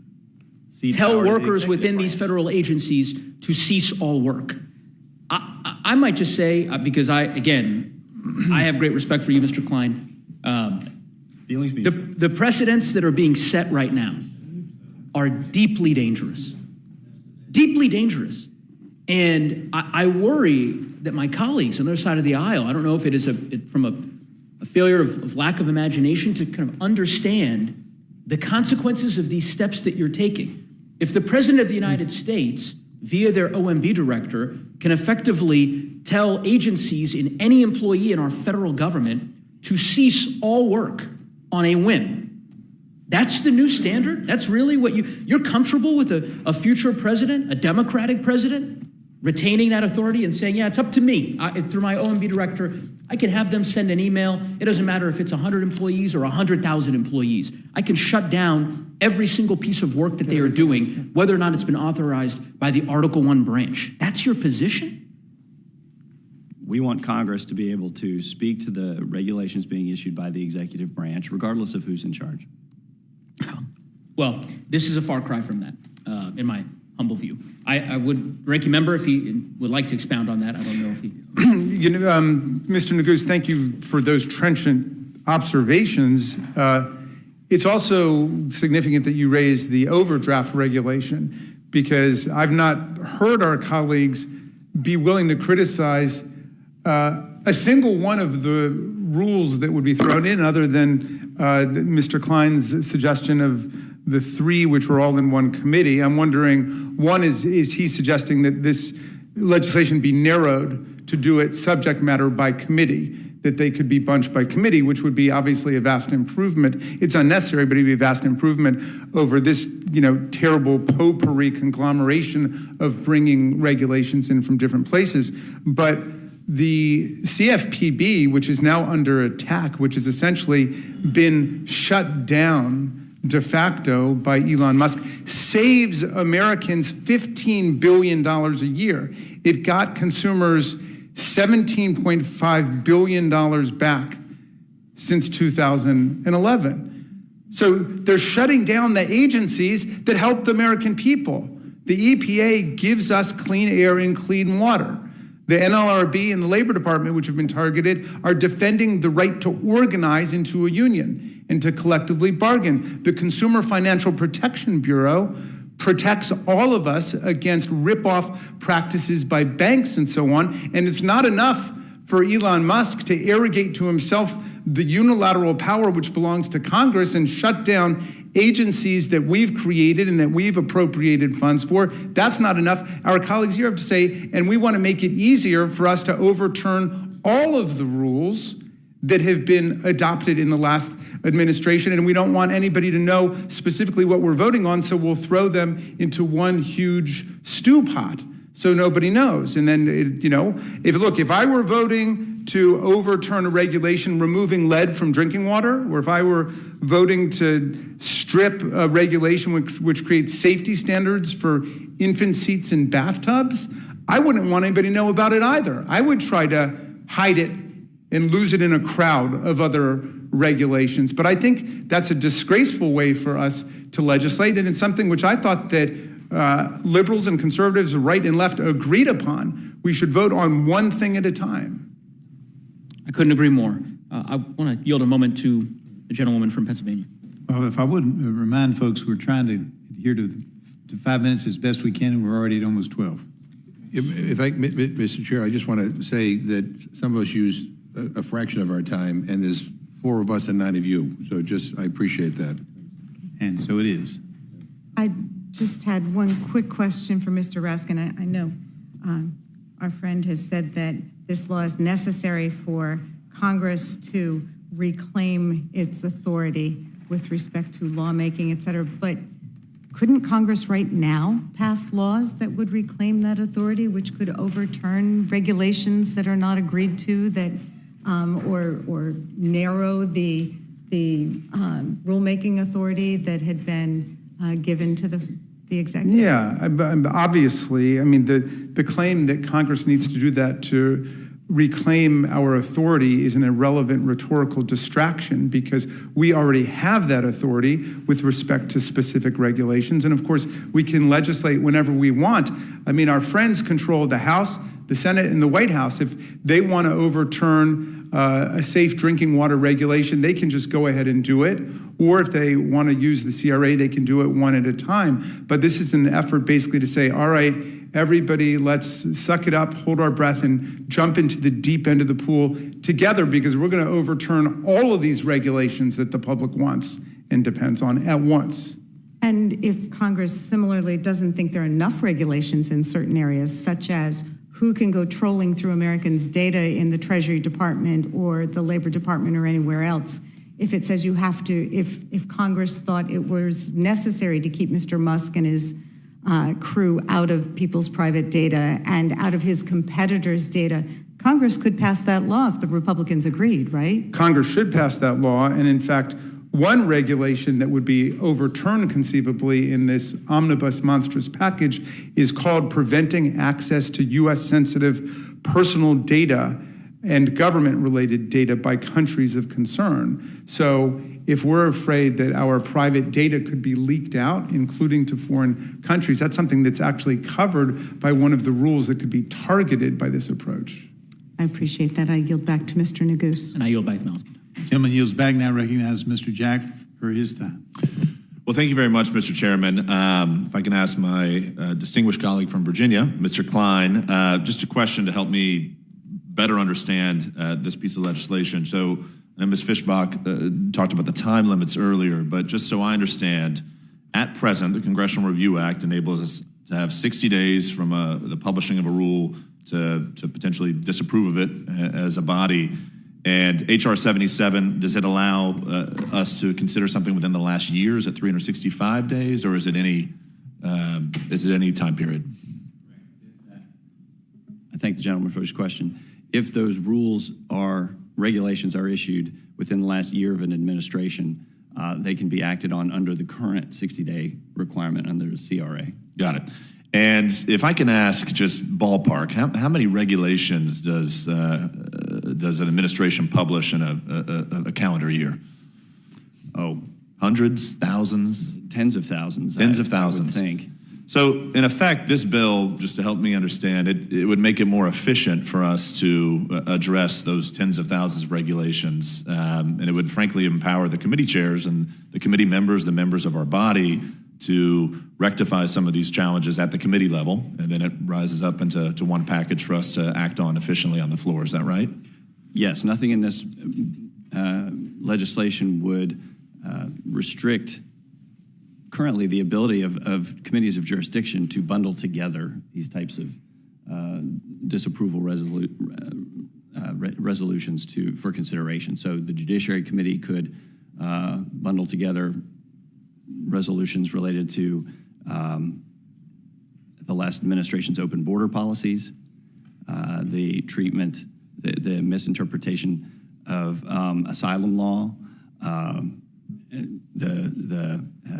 Cede tell power to the workers executive within branch. these federal agencies to cease all work. I might just say, because I have great respect for you, Mr. Klein. Feelings mutual. The precedents that are being set right now are deeply dangerous. Deeply dangerous. And I worry that my colleagues on the other side of the aisle, I don't know if it is from a failure of lack of imagination to kind of understand the consequences of these steps that you're taking. If the President of the United States, via their OMB director, can effectively tell agencies and any employee in our federal government to cease all work on a whim, that's the new standard? That's really what you're comfortable with a future president, a Democratic president, retaining that authority and saying, yeah, it's up to me. Through my OMB director, I can have them send an email. It doesn't matter if it's 100 employees or 100,000 employees. I can shut down every single piece of work that they are doing, whether or not it's been authorized by the Article 1 branch. That's your position? We want Congress to be able to speak to the regulations being issued by the executive branch, regardless of who's in charge. Well, this is a far cry from that, in my humble view. I would, ranking member, if he would like to expound on that, I don't know if he... Mr. Neguse, thank you for those trenchant observations. It's also significant that you raised the overdraft regulation, because I've not heard our colleagues be willing to criticize a single one of the rules that would be thrown in, other than Mr. Klein's suggestion of the three which were all in one committee. I'm wondering, one, is he suggesting that this legislation be narrowed to do it subject matter by committee, that they could be bunched by committee, which would be obviously a vast improvement. It's unnecessary, but it'd be a vast improvement over this, terrible potpourri conglomeration of bringing regulations in from different places. But the CFPB, which is now under attack, which has essentially been shut down de facto by Elon Musk, saves Americans $15 billion a year. It got consumers $17.5 billion back since 2011. So they're shutting down the agencies that help the American people. The EPA gives us clean air and clean water. The NLRB and the Labor Department, which have been targeted, are defending the right to organize into a union and to collectively bargain. The Consumer Financial Protection Bureau protects all of us against rip-off practices by banks and so on. And it's not enough for Elon Musk to arrogate to himself the unilateral power which belongs to Congress and shut down agencies that we've created and that we've appropriated funds for. That's not enough. Our colleagues here have to say, and we want to make it easier for us to overturn all of the rules that have been adopted in the last administration, and we don't want anybody to know specifically what we're voting on, so we'll throw them into one huge stew pot so nobody knows. And then, if I were voting to overturn a regulation removing lead from drinking water, or if I were voting to strip a regulation which creates safety standards for infant seats in bathtubs, I wouldn't want anybody to know about it either. I would try to hide it and lose it in a crowd of other regulations. But I think that's a disgraceful way for us to legislate, and it's something which I thought that liberals and conservatives, right and left, agreed upon. We should vote on one thing at a time. I couldn't agree more. I want to yield a moment to the gentlewoman from Pennsylvania. Well, if I would remind folks, we're trying to adhere to 5 minutes as best we can, and we're already at almost 12. Mr. Chair, I just want to say that some of us use a fraction of our time, and there's 4 of us and 9 of you. So I appreciate that. And so it is. I just had one quick question for Mr. Raskin. I know our friend has said that this law is necessary for Congress to reclaim its authority. with respect to lawmaking, et cetera. But couldn't Congress right now pass laws that would reclaim that authority, which could overturn regulations that are not agreed to, that or narrow the rulemaking authority that had been given to the executive? Yeah, obviously, I mean, the claim that Congress needs to do that to reclaim our authority is an irrelevant rhetorical distraction, because we already have that authority with respect to specific regulations. And of course, we can legislate whenever we want. I mean, our friends control the House, the Senate, and the White House. If they want to overturn a safe drinking water regulation, they can just go ahead and do it. Or if they want to use the CRA, they can do it one at a time. But this is an effort basically to say, all right, everybody, let's suck it up, hold our breath, and jump into the deep end of the pool together, because we're going to overturn all of these regulations that the public wants and depends on at once. And if Congress similarly doesn't think there are enough regulations in certain areas, such as who can go trolling through Americans' data in the Treasury Department or the Labor Department or anywhere else, if it says you have to, if Congress thought it was necessary to keep Mr. Musk and his crew out of people's private data and out of his competitors' data, Congress could pass that law if the Republicans agreed, right? Congress should pass that law, and in fact, one regulation that would be overturned conceivably in this omnibus monstrous package is called Preventing Access to U.S. Sensitive Personal Data and Government-Related Data by Countries of Concern. So if we're afraid that our private data could be leaked out, including to foreign countries, that's something that's actually covered by one of the rules that could be targeted by this approach. I appreciate that. I yield back to Mr. Neguse. And I yield back to Mouse. Gentleman yields back. Now recognize Mr. Jack for his time. Well, thank you very much, Mr. Chairman. If I can ask my distinguished colleague from Virginia, Mr. Klein, just a question to help me better understand this piece of legislation. So, Ms. Fischbach talked about the time limits earlier, but just so I understand, at present, the Congressional Review Act enables us to have 60 days from the publishing of a rule to potentially disapprove of it as a body. And H.R. 77, does it allow us to consider something within the last year? Is it 365 days, or is it any time period? I thank the gentleman for his question. If those regulations are issued within the last year of an administration, they can be acted on under the current 60-day requirement under the CRA. Got it. And if I can ask, just ballpark, how many regulations does an administration publish in a calendar year? Oh, hundreds, thousands, tens of thousands. Tens of thousands. I would think. So, in effect, this bill, just to help me understand, it would make it more efficient for us to address those tens of thousands of regulations, and it would frankly empower the committee chairs and the committee members, the members of our body, to rectify some of these challenges at the committee level, and then it rises up into one package for us to act on efficiently on the floor. Is that right? Yes, nothing in this legislation would restrict currently the ability of committees of jurisdiction to bundle together these types of disapproval resolutions for consideration. So the Judiciary Committee could bundle together resolutions related to the last administration's open border policies, the treatment, the misinterpretation of asylum law,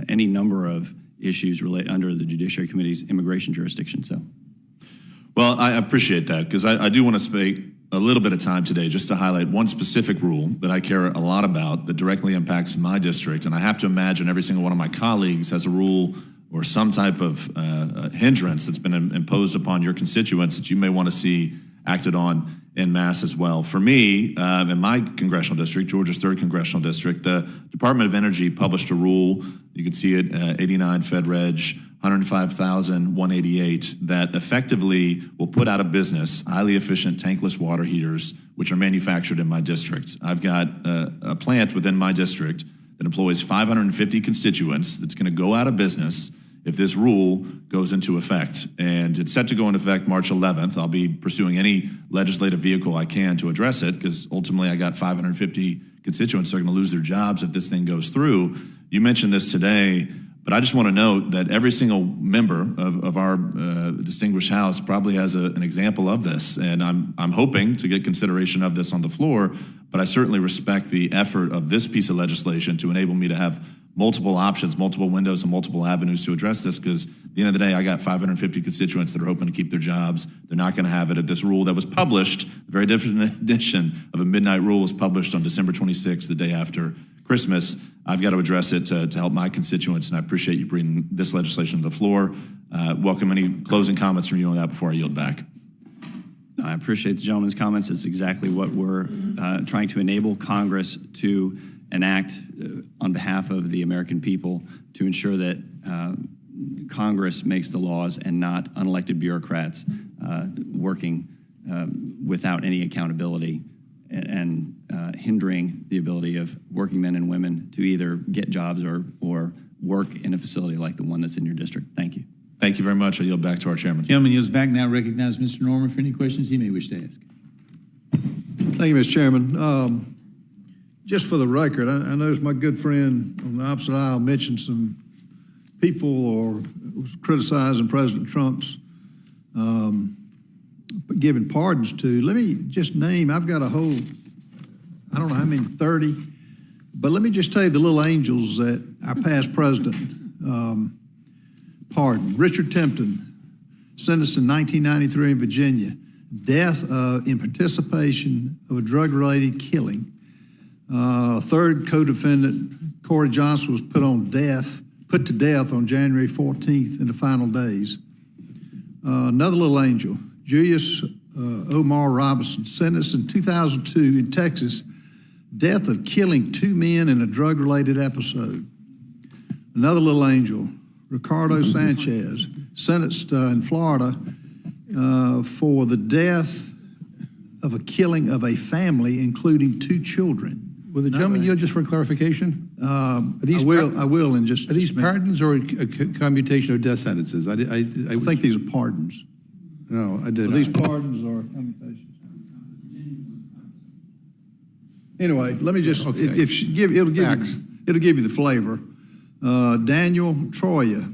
any number of issues under the Judiciary Committee's immigration jurisdiction. So, well, I appreciate that, because I do want to spend a little bit of time today just to highlight one specific rule that I care a lot about that directly impacts my district. And I have to imagine every single one of my colleagues has a rule or some type of hindrance that's been imposed upon your constituents that you may want to see acted on en masse as well. For me, in my congressional district, Georgia's 3rd Congressional District, the Department of Energy published a rule, you can see it, 89 Fed Reg 105,188, that effectively will put out of business highly efficient tankless water heaters, which are manufactured in my district. I've got a plant within my district that employs 550 constituents that's going to go out of business if this rule goes into effect. And it's set to go into effect March 11th. I'll be pursuing any legislative vehicle I can to address it, because ultimately I got 550 constituents that are going to lose their jobs if this thing goes through. You mentioned this today, but I just want to note that every single member of our distinguished House probably has an example of this. And I'm hoping to get consideration of this on the floor, but I certainly respect the effort of this piece of legislation to enable me to have multiple options, multiple windows, and multiple avenues to address this, because at the end of the day, I got 550 constituents that are hoping to keep their jobs. They're not going to have it at this rule that was published. A very different edition of a midnight rule was published on December 26th, the day after Christmas. I've got to address it to help my constituents, and I appreciate you bringing this legislation to the floor. Welcome any closing comments from you on that before I yield back. I appreciate the gentleman's comments. It's exactly what we're trying to enable Congress to enact on behalf of the American people, to ensure that Congress makes the laws and not unelected bureaucrats working without any accountability and hindering the ability of working men and women to either get jobs or work in a facility like the one that's in your district. Thank you. Thank you very much. I yield back to our chairman. Gentleman yields back. Now recognize Mr. Norman for any questions he may wish to ask. Thank you, Mr. Chairman. Just for the record, I noticed my good friend on the opposite aisle mentioned some people or was criticizing President Trump's giving pardons to. Let me just name, I've got a whole, I don't know how many, 30, but let me just tell you the little angels that our past president pardoned. Richard Tempton, sentenced in 1993 in Virginia, death in participation of a drug-related killing. Third co-defendant, Corey Johnson, was put to death on January 14th in the final days. Another little angel, Julius Omar Robinson, sentenced in 2002 in Texas, death of killing 2 men in a drug-related episode. Another little angel, Ricardo Sanchez, sentenced in Florida for the death of a killing of a family, including 2 children. Will the gentleman yield just for clarification? I will in just. Are these pardons or a commutation of death sentences? I think these are pardons. No, I did. These pardons are commutations. Anyway, let me just. Okay. It'll give you the flavor. Daniel Troya,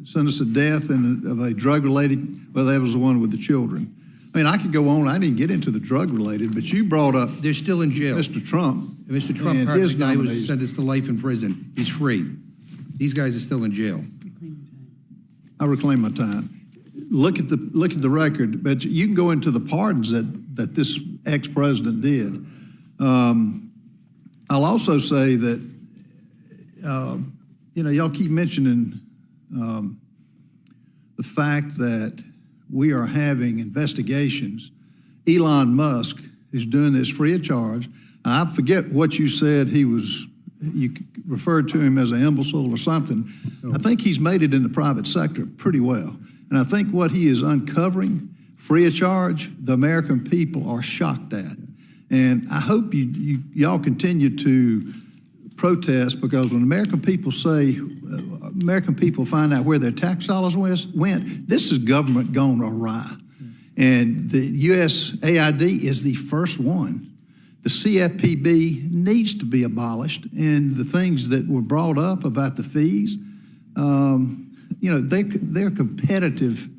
sentenced to death of a drug-related. Well, that was the one with the children. I mean, I could go on. I didn't get into the drug-related, but you brought up. They're still in jail. Mr. Trump. Mr. Trump pardoned the guy who was sentenced to life in prison. He's free. These guys are still in jail. I reclaim my time. Look at the record, but you can go into the pardons that this ex-president did. I'll also say that y'all keep mentioning the fact that we are having investigations. Elon Musk is doing this free of charge. I forget what you said you referred to him as an imbecile or something. I think he's made it in the private sector pretty well. And I think what he is uncovering, free of charge, the American people are shocked at. And I hope y'all continue to protest, because when American people find out where their tax dollars went, this is government gone awry. And the USAID is the first one. The CFPB needs to be abolished, and the things that were brought up about the fees, they're a competitive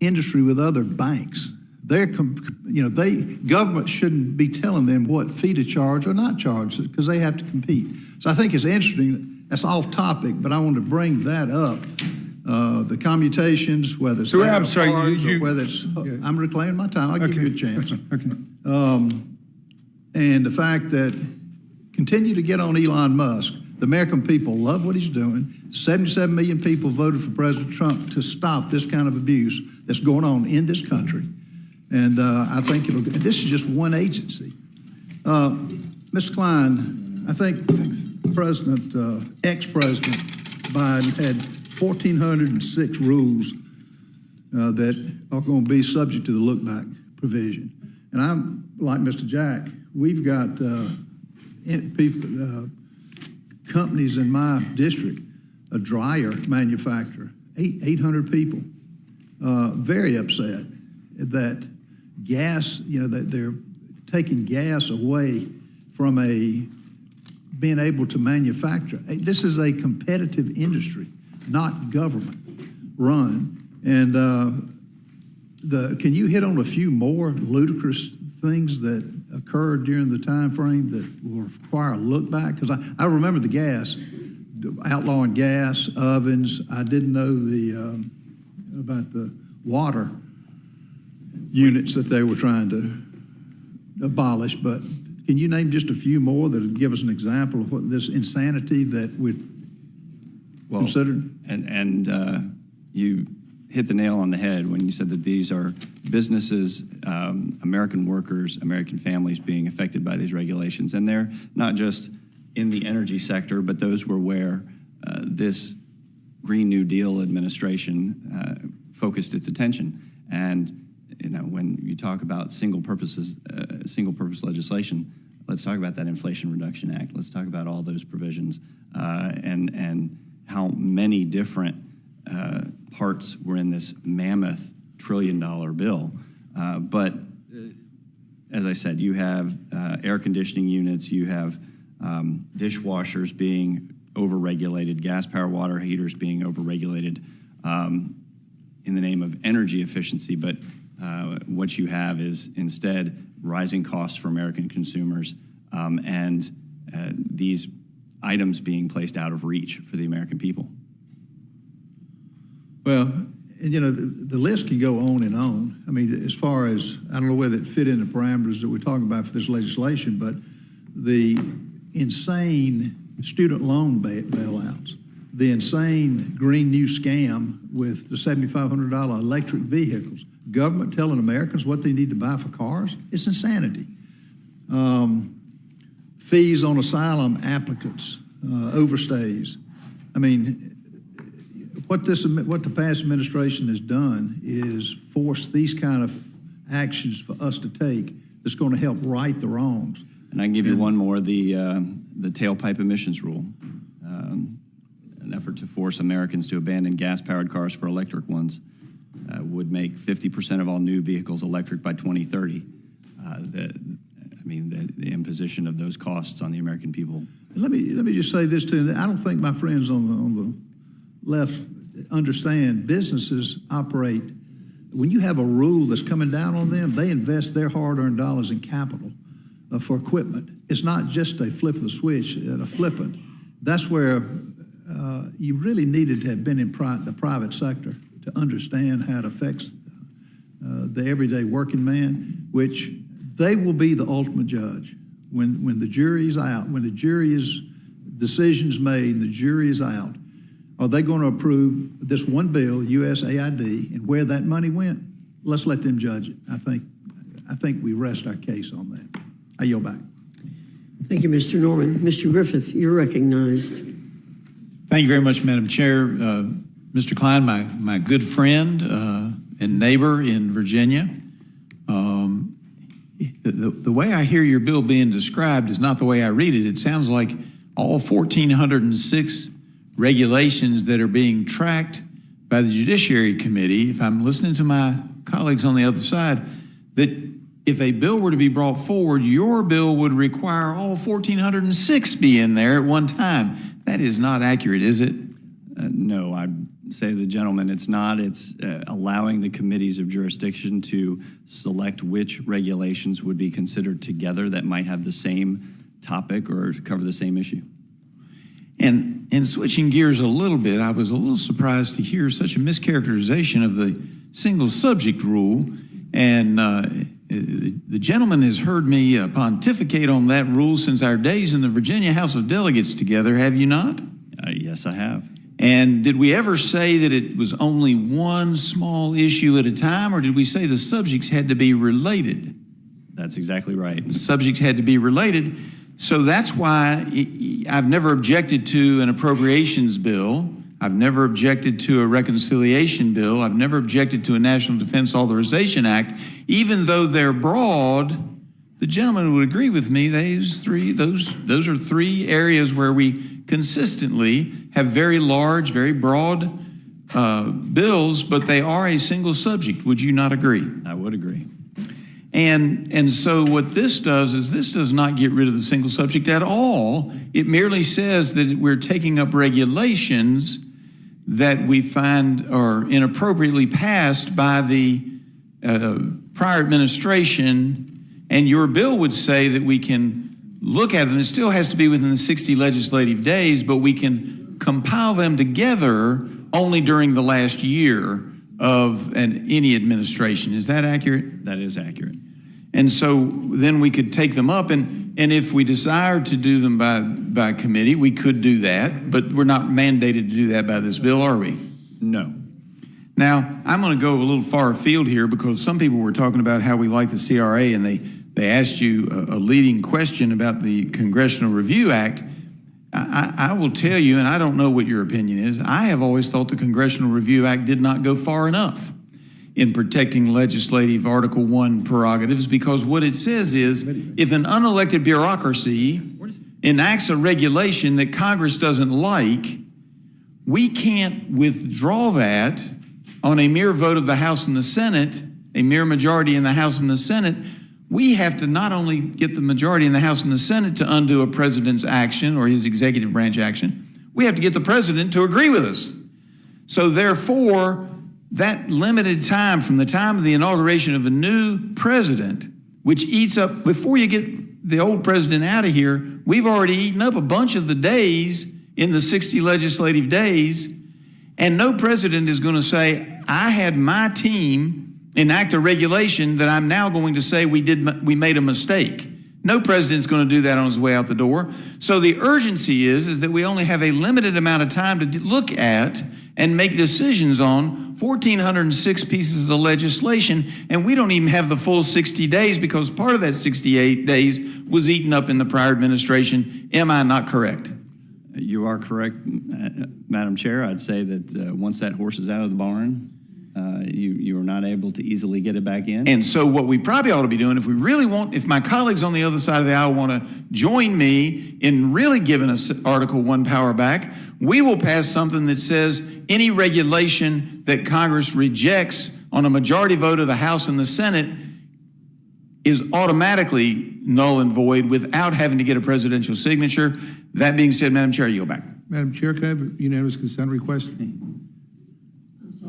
industry with other banks. Government shouldn't be telling them what fee to charge or not charge, because they have to compete. So I think it's interesting. That's off topic, but I wanted to bring that up. The commutations, whether it's I'm sorry, or whether it's I'm reclaiming my time. I'll give you a chance. Okay. And the fact that continue to get on Elon Musk. The American people love what he's doing. 77 million people voted for President Trump to stop this kind of abuse that's going on in this country. And I think this is just one agency. Mr. Klein, I think ex-President Biden had 1,406 rules that are going to be subject to the look-back provision. And I'm like Mr. Jack. We've got companies in my district, a dryer manufacturer, 800 people, very upset that gas, that they're taking gas away from being able to manufacture. This is a competitive industry, not government run. And can you hit on a few more ludicrous things that occurred during the time frame that will require a look back? Because I remember the gas, outlawing gas ovens. I didn't know about the water units that they were trying to abolish, but can you name just a few more that would give us an example of what this insanity that we're considered? And you hit the nail on the head when you said that these are businesses, American workers, American families being affected by these regulations. And they're not just in the energy sector, but those were where this Green New Deal administration focused its attention. And when you talk about single-purpose legislation, let's talk about that Inflation Reduction Act. Let's talk about all those provisions and how many different parts were in this mammoth $1 trillion bill. But as I said, you have air conditioning units, you have dishwashers being overregulated, gas-powered water heaters being overregulated in the name of energy efficiency. But what you have is instead rising costs for American consumers and these items being placed out of reach for the American people. Well, and the list can go on and on. I mean, as far as, I don't know whether it fit in the parameters that we're talking about for this legislation, but the insane student loan bailouts, the insane Green New scam with the $7,500 electric vehicles, government telling Americans what they need to buy for cars, it's insanity. Fees on asylum applicants, overstays. I mean, what the past administration has done is force these kind of actions for us to take that's going to help right the wrongs. And I can give you one more, the tailpipe emissions rule, an effort to force Americans to abandon gas-powered cars for electric ones would make 50% of all new vehicles electric by 2030. The imposition of those costs on the American people. Let me just say this too. I don't think my friends on the left understand businesses operate. When you have a rule that's coming down on them, they invest their hard-earned dollars in capital for equipment. It's not just a flip of the switch and a flippant. That's where you really needed to have been in the private sector to understand how it affects the everyday working man, which they will be the ultimate judge. When the jury's out, when the jury's decision's made and the jury is out, are they going to approve this one bill, USAID, and where that money went? Let's let them judge it. I think we rest our case on that. I yield back. Thank you, Mr. Norman. Mr. Griffith, you're recognized. Thank you very much, Madam Chair. Mr. Klein, my good friend and neighbor in Virginia, the way I hear your bill being described is not the way I read it. It sounds like all 1,406 regulations that are being tracked by the Judiciary Committee, if I'm listening to my colleagues on the other side, that if a bill were to be brought forward, your bill would require all 1,406 be in there at one time. That is not accurate, is it? No, I say to the gentleman, it's not. It's allowing the committees of jurisdiction to select which regulations would be considered together that might have the same topic or cover the same issue. And switching gears a little bit, I was a little surprised to hear such a mischaracterization of the single subject rule. And the gentleman has heard me pontificate on that rule since our days in the Virginia House of Delegates together, have you not? Yes, I have. And did we ever say that it was only one small issue at a time, or did we say the subjects had to be related? That's exactly right. The subjects had to be related. So that's why I've never objected to an appropriations bill. I've never objected to a reconciliation bill. I've never objected to a National Defense Authorization Act, even though they're broad. The gentleman would agree with me. Those are three areas where we consistently have very large, very broad bills, but they are a single subject. Would you not agree? I would agree. And so what this does is this does not get rid of the single subject at all. It merely says that we're taking up regulations that we find are inappropriately passed by the prior administration, and your bill would say that we can look at them. It still has to be within the 60 legislative days, but we can compile them together only during the last year of any administration. Is that accurate? That is accurate. And so then we could take them up, and if we desire to do them by committee, we could do that, but we're not mandated to do that by this bill, are we? No. Now, I'm going to go a little far afield here because some people were talking about how we like the CRA, and they asked you a leading question about the Congressional Review Act. I will tell you, and I don't know what your opinion is, I have always thought the Congressional Review Act did not go far enough in protecting legislative Article 1 prerogatives, because what it says is if an unelected bureaucracy enacts a regulation that Congress doesn't like, we can't withdraw that on a mere vote of the House and the Senate, a mere majority in the House and the Senate. We have to not only get the majority in the House and the Senate to undo a president's action or his executive branch action, we have to get the president to agree with us. So therefore, that limited time from the time of the inauguration of a new president, which eats up, before you get the old president out of here, we've already eaten up a bunch of the days in the 60 legislative days, and no president is going to say, I had my team enact a regulation that I'm now going to say we made a mistake. No president's going to do that on his way out the door. So the urgency is that we only have a limited amount of time to look at and make decisions on 1,406 pieces of legislation, and we don't even have the full 60 days because part of that 68 days was eaten up in the prior administration. Am I not correct? You are correct, Madam Chair. I'd say that once that horse is out of the barn, you are not able to easily get it back in. And so what we probably ought to be doing, if my colleagues on the other side of the aisle want to join me in really giving us Article 1 power back, we will pass something that says any regulation that Congress rejects on a majority vote of the House and the Senate is automatically null and void without having to get a presidential signature. That being said, Madam Chair, I yield back. Madam Chair, can I have a unanimous consent request?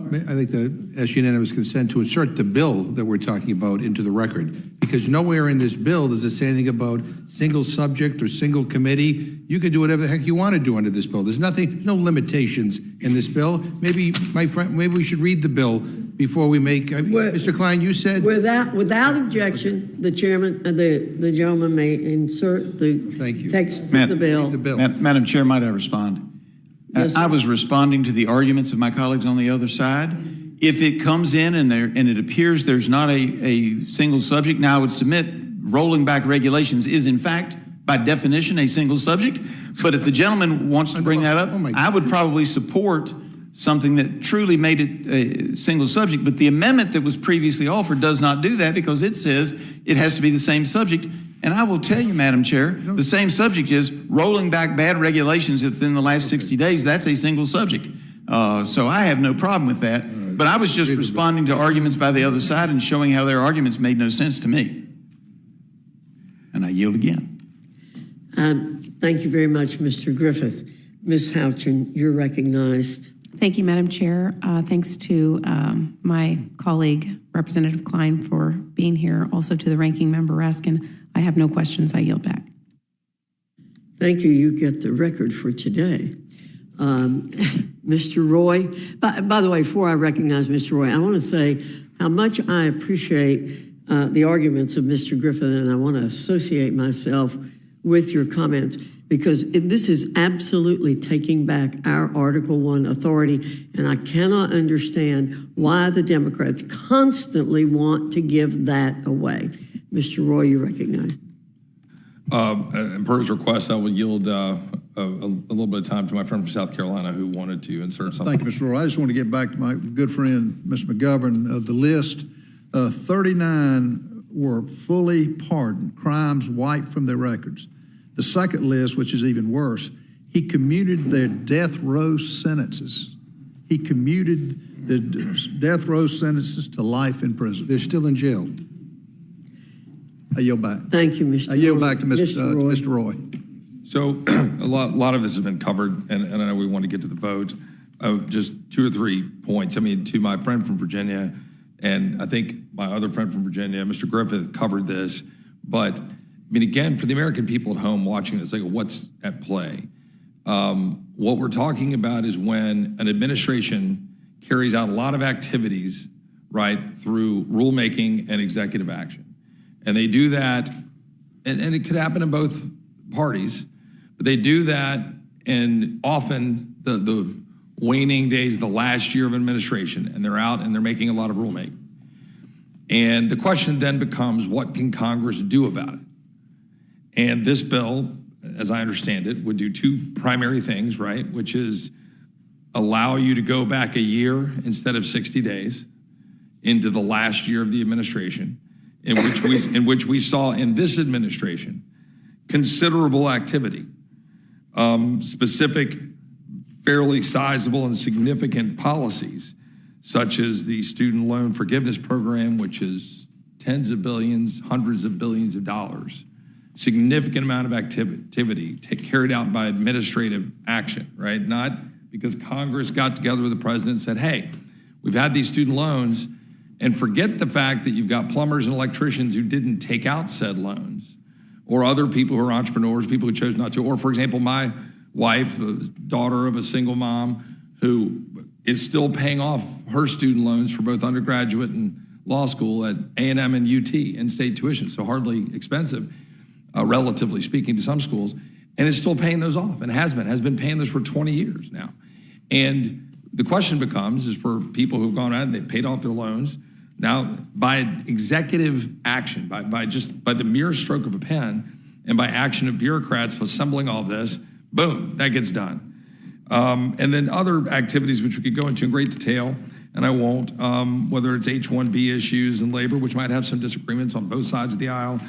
I'd like to ask unanimous consent to insert the bill that we're talking about into the record, because nowhere in this bill does it say anything about single subject or single committee. You can do whatever the heck you want to do under this bill. There's no limitations in this bill. Maybe, my friend, maybe we should read the bill before we make, Mr. Klein, you said. Without objection, the chairman, the gentleman may insert the text of the bill. Madam Chair, might I respond? Yes, I was responding to the arguments of my colleagues on the other side. If it comes in and it appears there's not a single subject, now I would submit rolling back regulations is in fact, by definition, a single subject. But if the gentleman wants to bring that up, I would probably support something that truly made it a single subject. But the amendment that was previously offered does not do that because it says it has to be the same subject. And I will tell you, Madam Chair, the same subject is rolling back bad regulations within the last 60 days. That's a single subject. So I have no problem with that. But I was just responding to arguments by the other side and showing how their arguments made no sense to me. And I yield again. Thank you very much, Mr. Griffith. Ms. Houchin, you're recognized. Thank you, Madam Chair. Thanks to my colleague, Representative Klein, for being here. Also to the ranking member, Raskin. I have no questions. I yield back. Thank you. You get the record for today. Mr. Roy, by the way, before I recognize Mr. Roy, I want to say how much I appreciate the arguments of Mr. Griffith, and I want to associate myself with your comments because this is absolutely taking back our Article 1 authority, and I cannot understand why the Democrats constantly want to give that away. Mr. Roy, you recognize. Per his request, I will yield a little bit of time to my friend from South Carolina who wanted to insert something. Thank you, Mr. Roy. I just want to get back to my good friend, Mr. McGovern. The list, 39 were fully pardoned, crimes wiped from their records. The second list, which is even worse, he commuted their death row sentences He commuted the death row sentences to life in prison. They're still in jail. I yield back. Thank you, Mr. I yield Roy. back to Mr. Roy. So a lot of this has been covered, and I know we want to get to the vote. Just 2 or 3 points. I mean, to my friend from Virginia, and I think my other friend from Virginia, Mr. Griffith, covered this. But, I mean, again, for the American people at home watching this, like, what's at play? What we're talking about is when an administration carries out a lot of activities, right, through rulemaking and executive action. And they do that, and it could happen in both parties, but they do that, and often the waning days, the last year of administration, and they're out and they're making a lot of rulemaking. And the question then becomes, what can Congress do about it? And this bill, as I understand it, would do 2 primary things, right? Which is allow you to go back a year instead of 60 days into the last year of the administration, in which we saw in this administration considerable activity, specific, fairly sizable and significant policies, such as the student loan forgiveness program, which is tens of billions, hundreds of billions of dollars. Significant amount of activity carried out by administrative action, right? Not because Congress got together with the president and said, hey, we've had these student loans, and forget the fact that you've got plumbers and electricians who didn't take out said loans, or other people who are entrepreneurs, people who chose not to, or, for example, my wife, the daughter of a single mom who is still paying off her student loans for both undergraduate and law school at A&M and UT, in-state tuition, so hardly expensive, relatively speaking, to some schools, and is still paying those off, and has been paying those for 20 years now. And the question becomes, is for people who've gone out and they've paid off their loans, now by executive action, by the mere stroke of a pen, and by action of bureaucrats assembling all of this, boom, that gets done. And then other activities which we could go into in great detail, and I won't, whether it's H-1B issues and labor, which might have some disagreements on both sides of the aisle,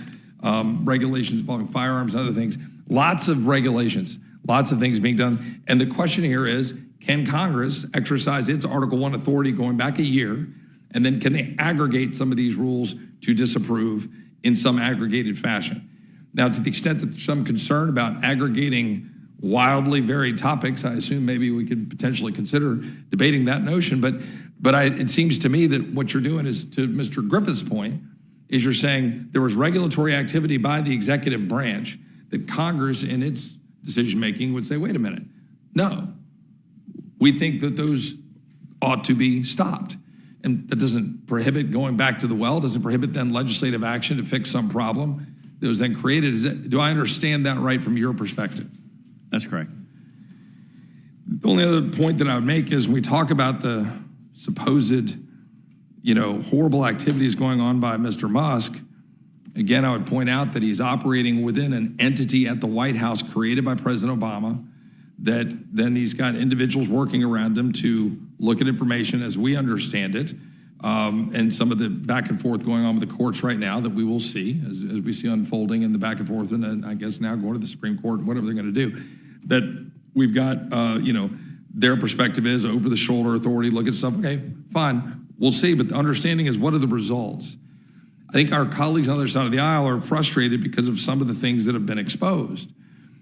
regulations involving firearms and other things, lots of regulations, lots of things being done. And the question here is, can Congress exercise its Article 1 authority going back a year, and then can they aggregate some of these rules to disapprove in some aggregated fashion? Now, to the extent that there's some concern about aggregating wildly varied topics, I assume maybe we could potentially consider debating that notion. But it seems to me that what you're doing is, to Mr. Griffith's point, is you're saying there was regulatory activity by the executive branch that Congress in its decision-making would say, wait a minute, no, we think that those ought to be stopped. And that doesn't prohibit going back to the well, doesn't prohibit then legislative action to fix some problem that was then created. Do I understand that right from your perspective? That's correct. The only other point that I would make is when we talk about the supposed, horrible activities going on by Mr. Musk, again, I would point out that he's operating within an entity at the White House created by President Obama, that then he's got individuals working around him to look at information as we understand it, and some of the back and forth going on with the courts right now that we will see as we see unfolding in the back and forth, and then I guess now going to the Supreme Court and whatever they're going to do, that we've got, their perspective is over-the-shoulder authority, look at stuff, okay, fine, we'll see, but the understanding is what are the results? I think our colleagues on the other side of the aisle are frustrated because of some of the things that have been exposed.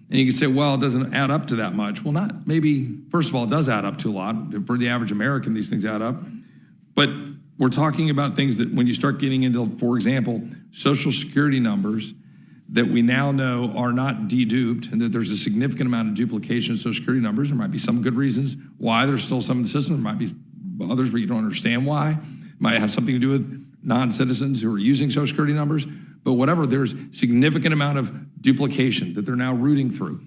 And you can say, well, it doesn't add up to that much. Well, not maybe, first of all, it does add up to a lot. For the average American, these things add up. But we're talking about things that when you start getting into, for example, Social Security numbers that we now know are not deduped, and that there's a significant amount of duplication of Social Security numbers. There might be some good reasons why there's still some in the system. There might be others where you don't understand why. It might have something to do with non-citizens who are using Social Security numbers. But whatever, there's significant amount of duplication that they're now rooting through.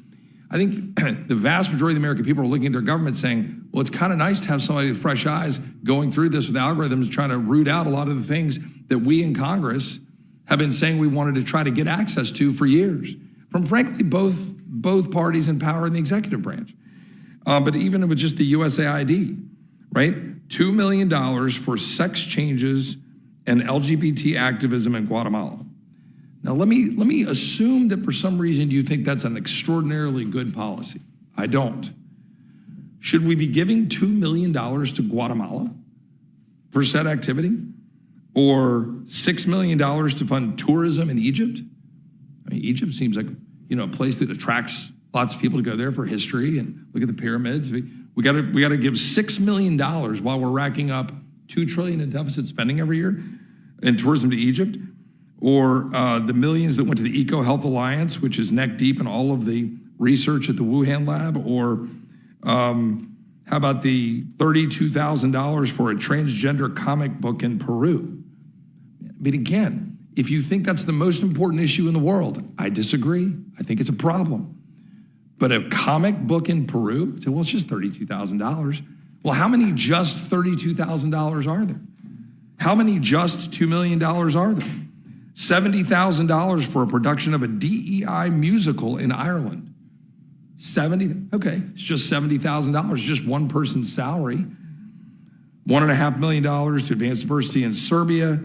I think the vast majority of the American people are looking at their government saying, well, it's kind of nice to have somebody with fresh eyes going through this with algorithms, trying to root out a lot of the things that we in Congress have been saying we wanted to try to get access to for years, from frankly both parties in power in the executive branch. But even with just the USAID, right? $2 million for sex changes and LGBT activism in Guatemala. Now, let me assume that for some reason you think that's an extraordinarily good policy. I don't. Should we be giving $2 million to Guatemala for said activity? Or $6 million to fund tourism in Egypt? I mean, Egypt seems like, a place that attracts lots of people to go there for history and look at the pyramids. We got to give $6 million while we're racking up $2 trillion in deficit spending every year in tourism to Egypt, or the millions that went to the EcoHealth Alliance, which is neck deep in all of the research at the Wuhan lab, or how about the $32,000 for a transgender comic book in Peru? But again, if you think that's the most important issue in the world, I disagree. I think it's a problem. But a comic book in Peru, so, well, it's just $32,000. Well, how many just $32,000 are there? How many just $2 million are there? $70,000 for a production of a DEI musical in Ireland. Okay, it's just $70,000, just one person's salary. $1.5 million to advance diversity in Serbia.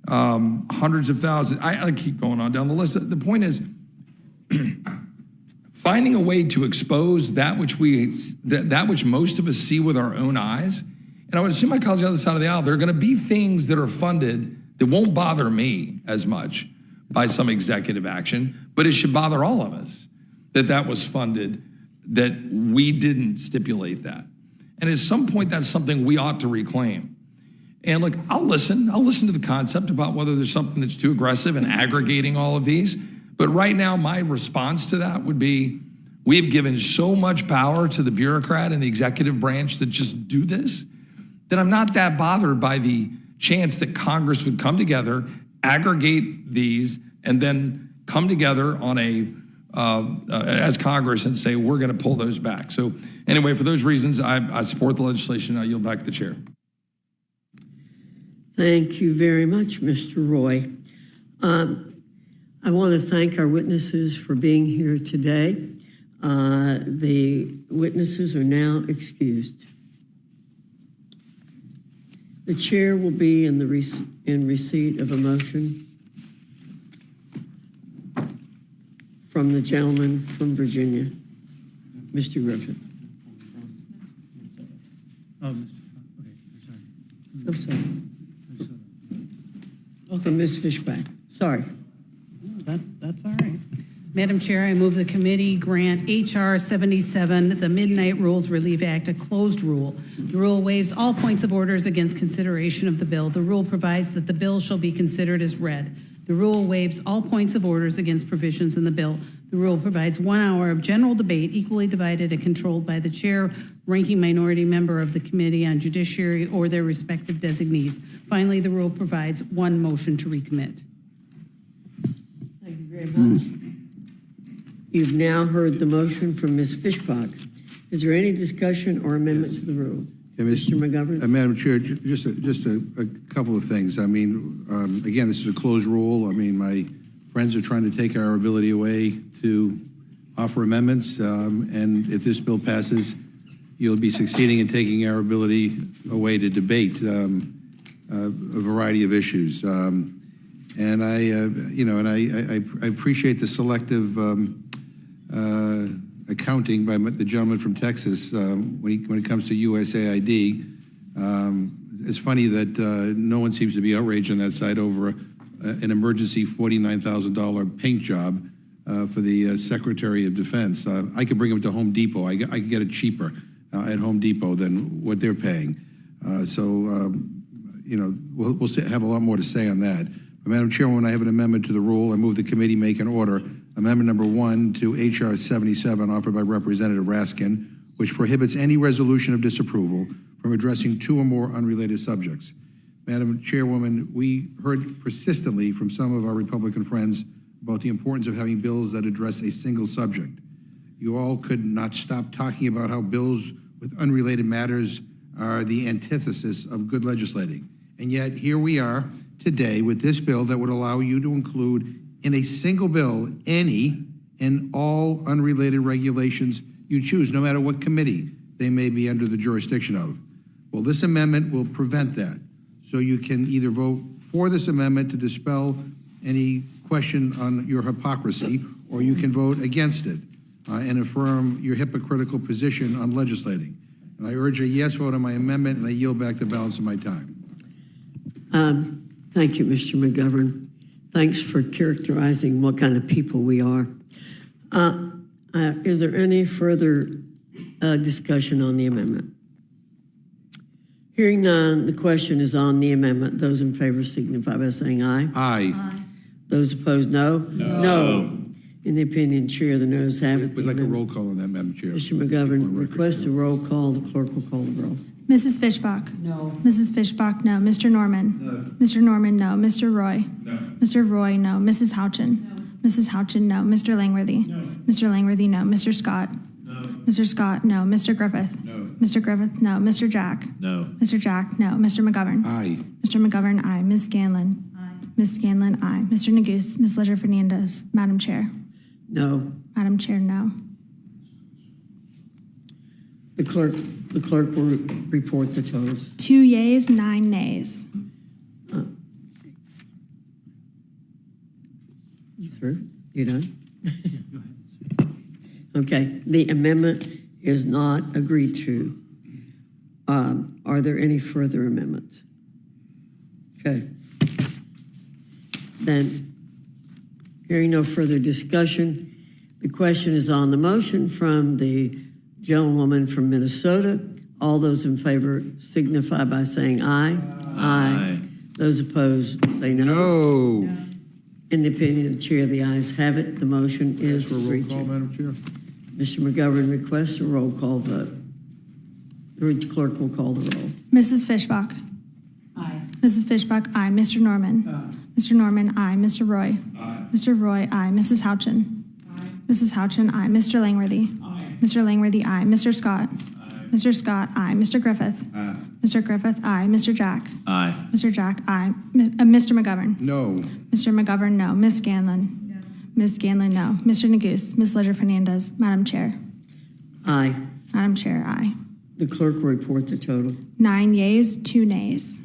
Hundreds of thousands. I keep going on down the list. The point is, finding a way to expose that which most of us see with our own eyes. And I would assume my colleagues on the other side of the aisle, there are going to be things that are funded that won't bother me as much by some executive action, but it should bother all of us that was funded, that we didn't stipulate that. And at some point, that's something we ought to reclaim. And look, I'll listen to the concept about whether there's something that's too aggressive in aggregating all of these. But right now, my response to that would be, we've given so much power to the bureaucrat and the executive branch that just do this, that I'm not that bothered by the chance that Congress would come together, aggregate these, and then come together on as Congress and say, we're going to pull those back. So anyway, for those reasons, I support the legislation. I yield back to the chair. Thank you very much, Mr. Roy. I want to thank our witnesses for being here today. The witnesses are now excused. The chair will be in receipt of a motion from the gentleman from Virginia, Mr. Griffith. I'm sorry. From Ms. Fishback. Sorry. That's all right. Madam Chair, I move the committee grant H.R. 77, the Midnight Rules Relief Act, a closed rule. The rule waives all points of orders against consideration of the bill. The rule provides that the bill shall be considered as read. The rule waives all points of orders against provisions in the bill. The rule provides 1 hour of general debate, equally divided and controlled by the chair, ranking minority member of the Committee on Judiciary, or their respective designees. Finally, the rule provides 1 motion to recommit. Thank you very much. You've now heard the motion from Ms. Fishbach. Is there any discussion or amendment to the rule? Yeah, Mr. McGovern? Madam Chair, just a couple of things. I mean, again, this is a closed rule. I mean, my friends are trying to take our ability away to offer amendments, and if this bill passes, you'll be succeeding in taking our ability away to debate a variety of issues. And I appreciate the selective accounting by the gentleman from Texas when it comes to USAID. It's funny that no one seems to be outraged on that side over an emergency $49,000 paint job for the Secretary of Defense. I could bring them to Home Depot. I could get it cheaper at Home Depot than what they're paying. We'll have a lot more to say on that. Madam Chairwoman, I have an amendment to the rule. I move the committee make an order. Amendment number 1 to H.R. 77, offered by Representative Raskin, which prohibits any resolution of disapproval from addressing 2 or more unrelated subjects. Madam Chairwoman, we heard persistently from some of our Republican friends about the importance of having bills that address a single subject. You all could not stop talking about how bills with unrelated matters are the antithesis of good legislating. And yet here we are today with this bill that would allow you to include in a single bill any and all unrelated regulations you choose, no matter what committee they may be under the jurisdiction of. Well, this amendment will prevent that. So you can either vote for this amendment to dispel any question on your hypocrisy, or you can vote against it. and affirm your hypocritical position on legislating. And I urge a yes vote on my amendment, and I yield back the balance of my time. Thank you, Mr. McGovern. Thanks for characterizing what kind of people we are. Is there any further discussion on the amendment? Hearing none, the question is on the amendment. Those in favor signify by saying aye. Aye. Those opposed, no? No. In the opinion chair, the noes have it. We'd like a roll call on that, Madam Chair. Mr. McGovern, request a roll call. The clerk will call the roll. Mrs. Fishbach? No. Mrs. Fishbach, no. Mr. Norman? No. Mr. Norman, no. Mr. Roy? No. Mr. Roy, no. Mrs. Houchin? No. Mrs. Houchin, no. Mr. Langworthy? No. Mr. Langworthy, no. Mr. Scott? No. Mr. Scott, no. Mr. Griffith? No. Mr. Griffith, no. Mr. Jack? No. Mr. Jack, no. Mr. McGovern? Aye. Mr. McGovern, aye. Ms. Scanlon? Aye. Ms. Scanlon, aye. Mr. Neguse? Ms. Ledger Fernandez? Madam Chair? No. Madam Chair, no. The clerk will report the totals. 2 yeas, 9 nays. You through? You done? Okay, the amendment is not agreed to. Are there any further amendments? Okay. Then, hearing no further discussion, the question is on the motion from the gentlewoman from Minnesota. All those in favor signify by saying aye. Aye. Those opposed say no. No. In the opinion of the chair, the ayes have it. The motion is For a roll agreed call, to. Madam Chair. Mr. McGovern requests a roll call vote. The clerk will call the roll. Mrs. Fishbach? Aye. Mrs. Fishbach, aye. Mr. Norman? Mr. Norman, aye. Mr. Roy? Aye. Mr. Roy, aye. Mrs. Houchin? Aye. Mrs. Houchin, aye. Mr. Langworthy? Aye. Mr. Langworthy, aye. Mr. Scott? Aye. Mr. Scott, aye. Mr. Griffith? Aye. Mr. Griffith, aye. Mr. Jack? Aye. Mr. Jack, aye. Mr. McGovern? No. Mr. McGovern, no. Ms. Scanlon? No. Ms. Scanlon, no. Mr. Neguse? Ms. Ledger Fernandez? Madam Chair? Aye. Madam Chair, aye. The clerk will report the total. 9 yeas, 2 nays.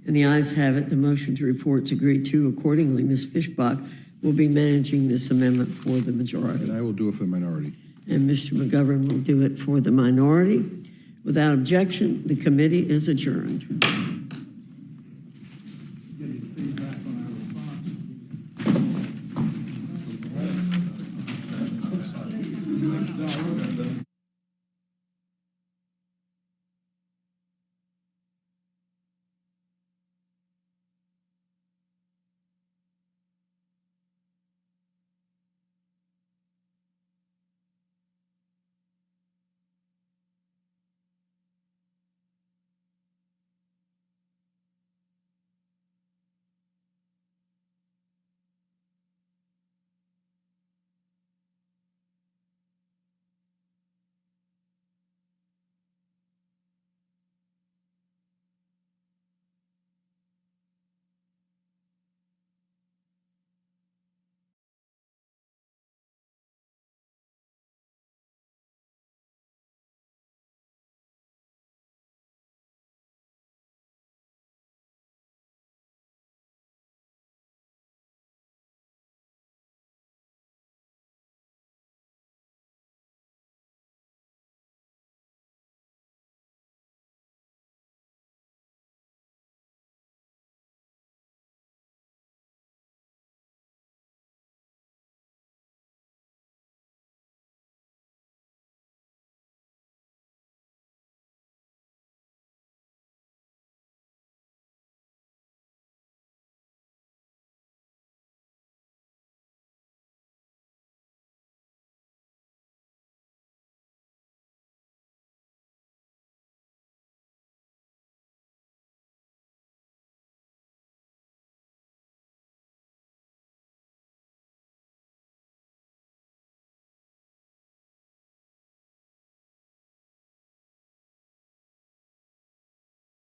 And the ayes have it. The motion to report is agreed to. Accordingly, Ms. Fishbach will be managing this amendment for the majority. And I will do it for the minority. And Mr. McGovern will do it for the minority. Without objection, the committee is adjourned.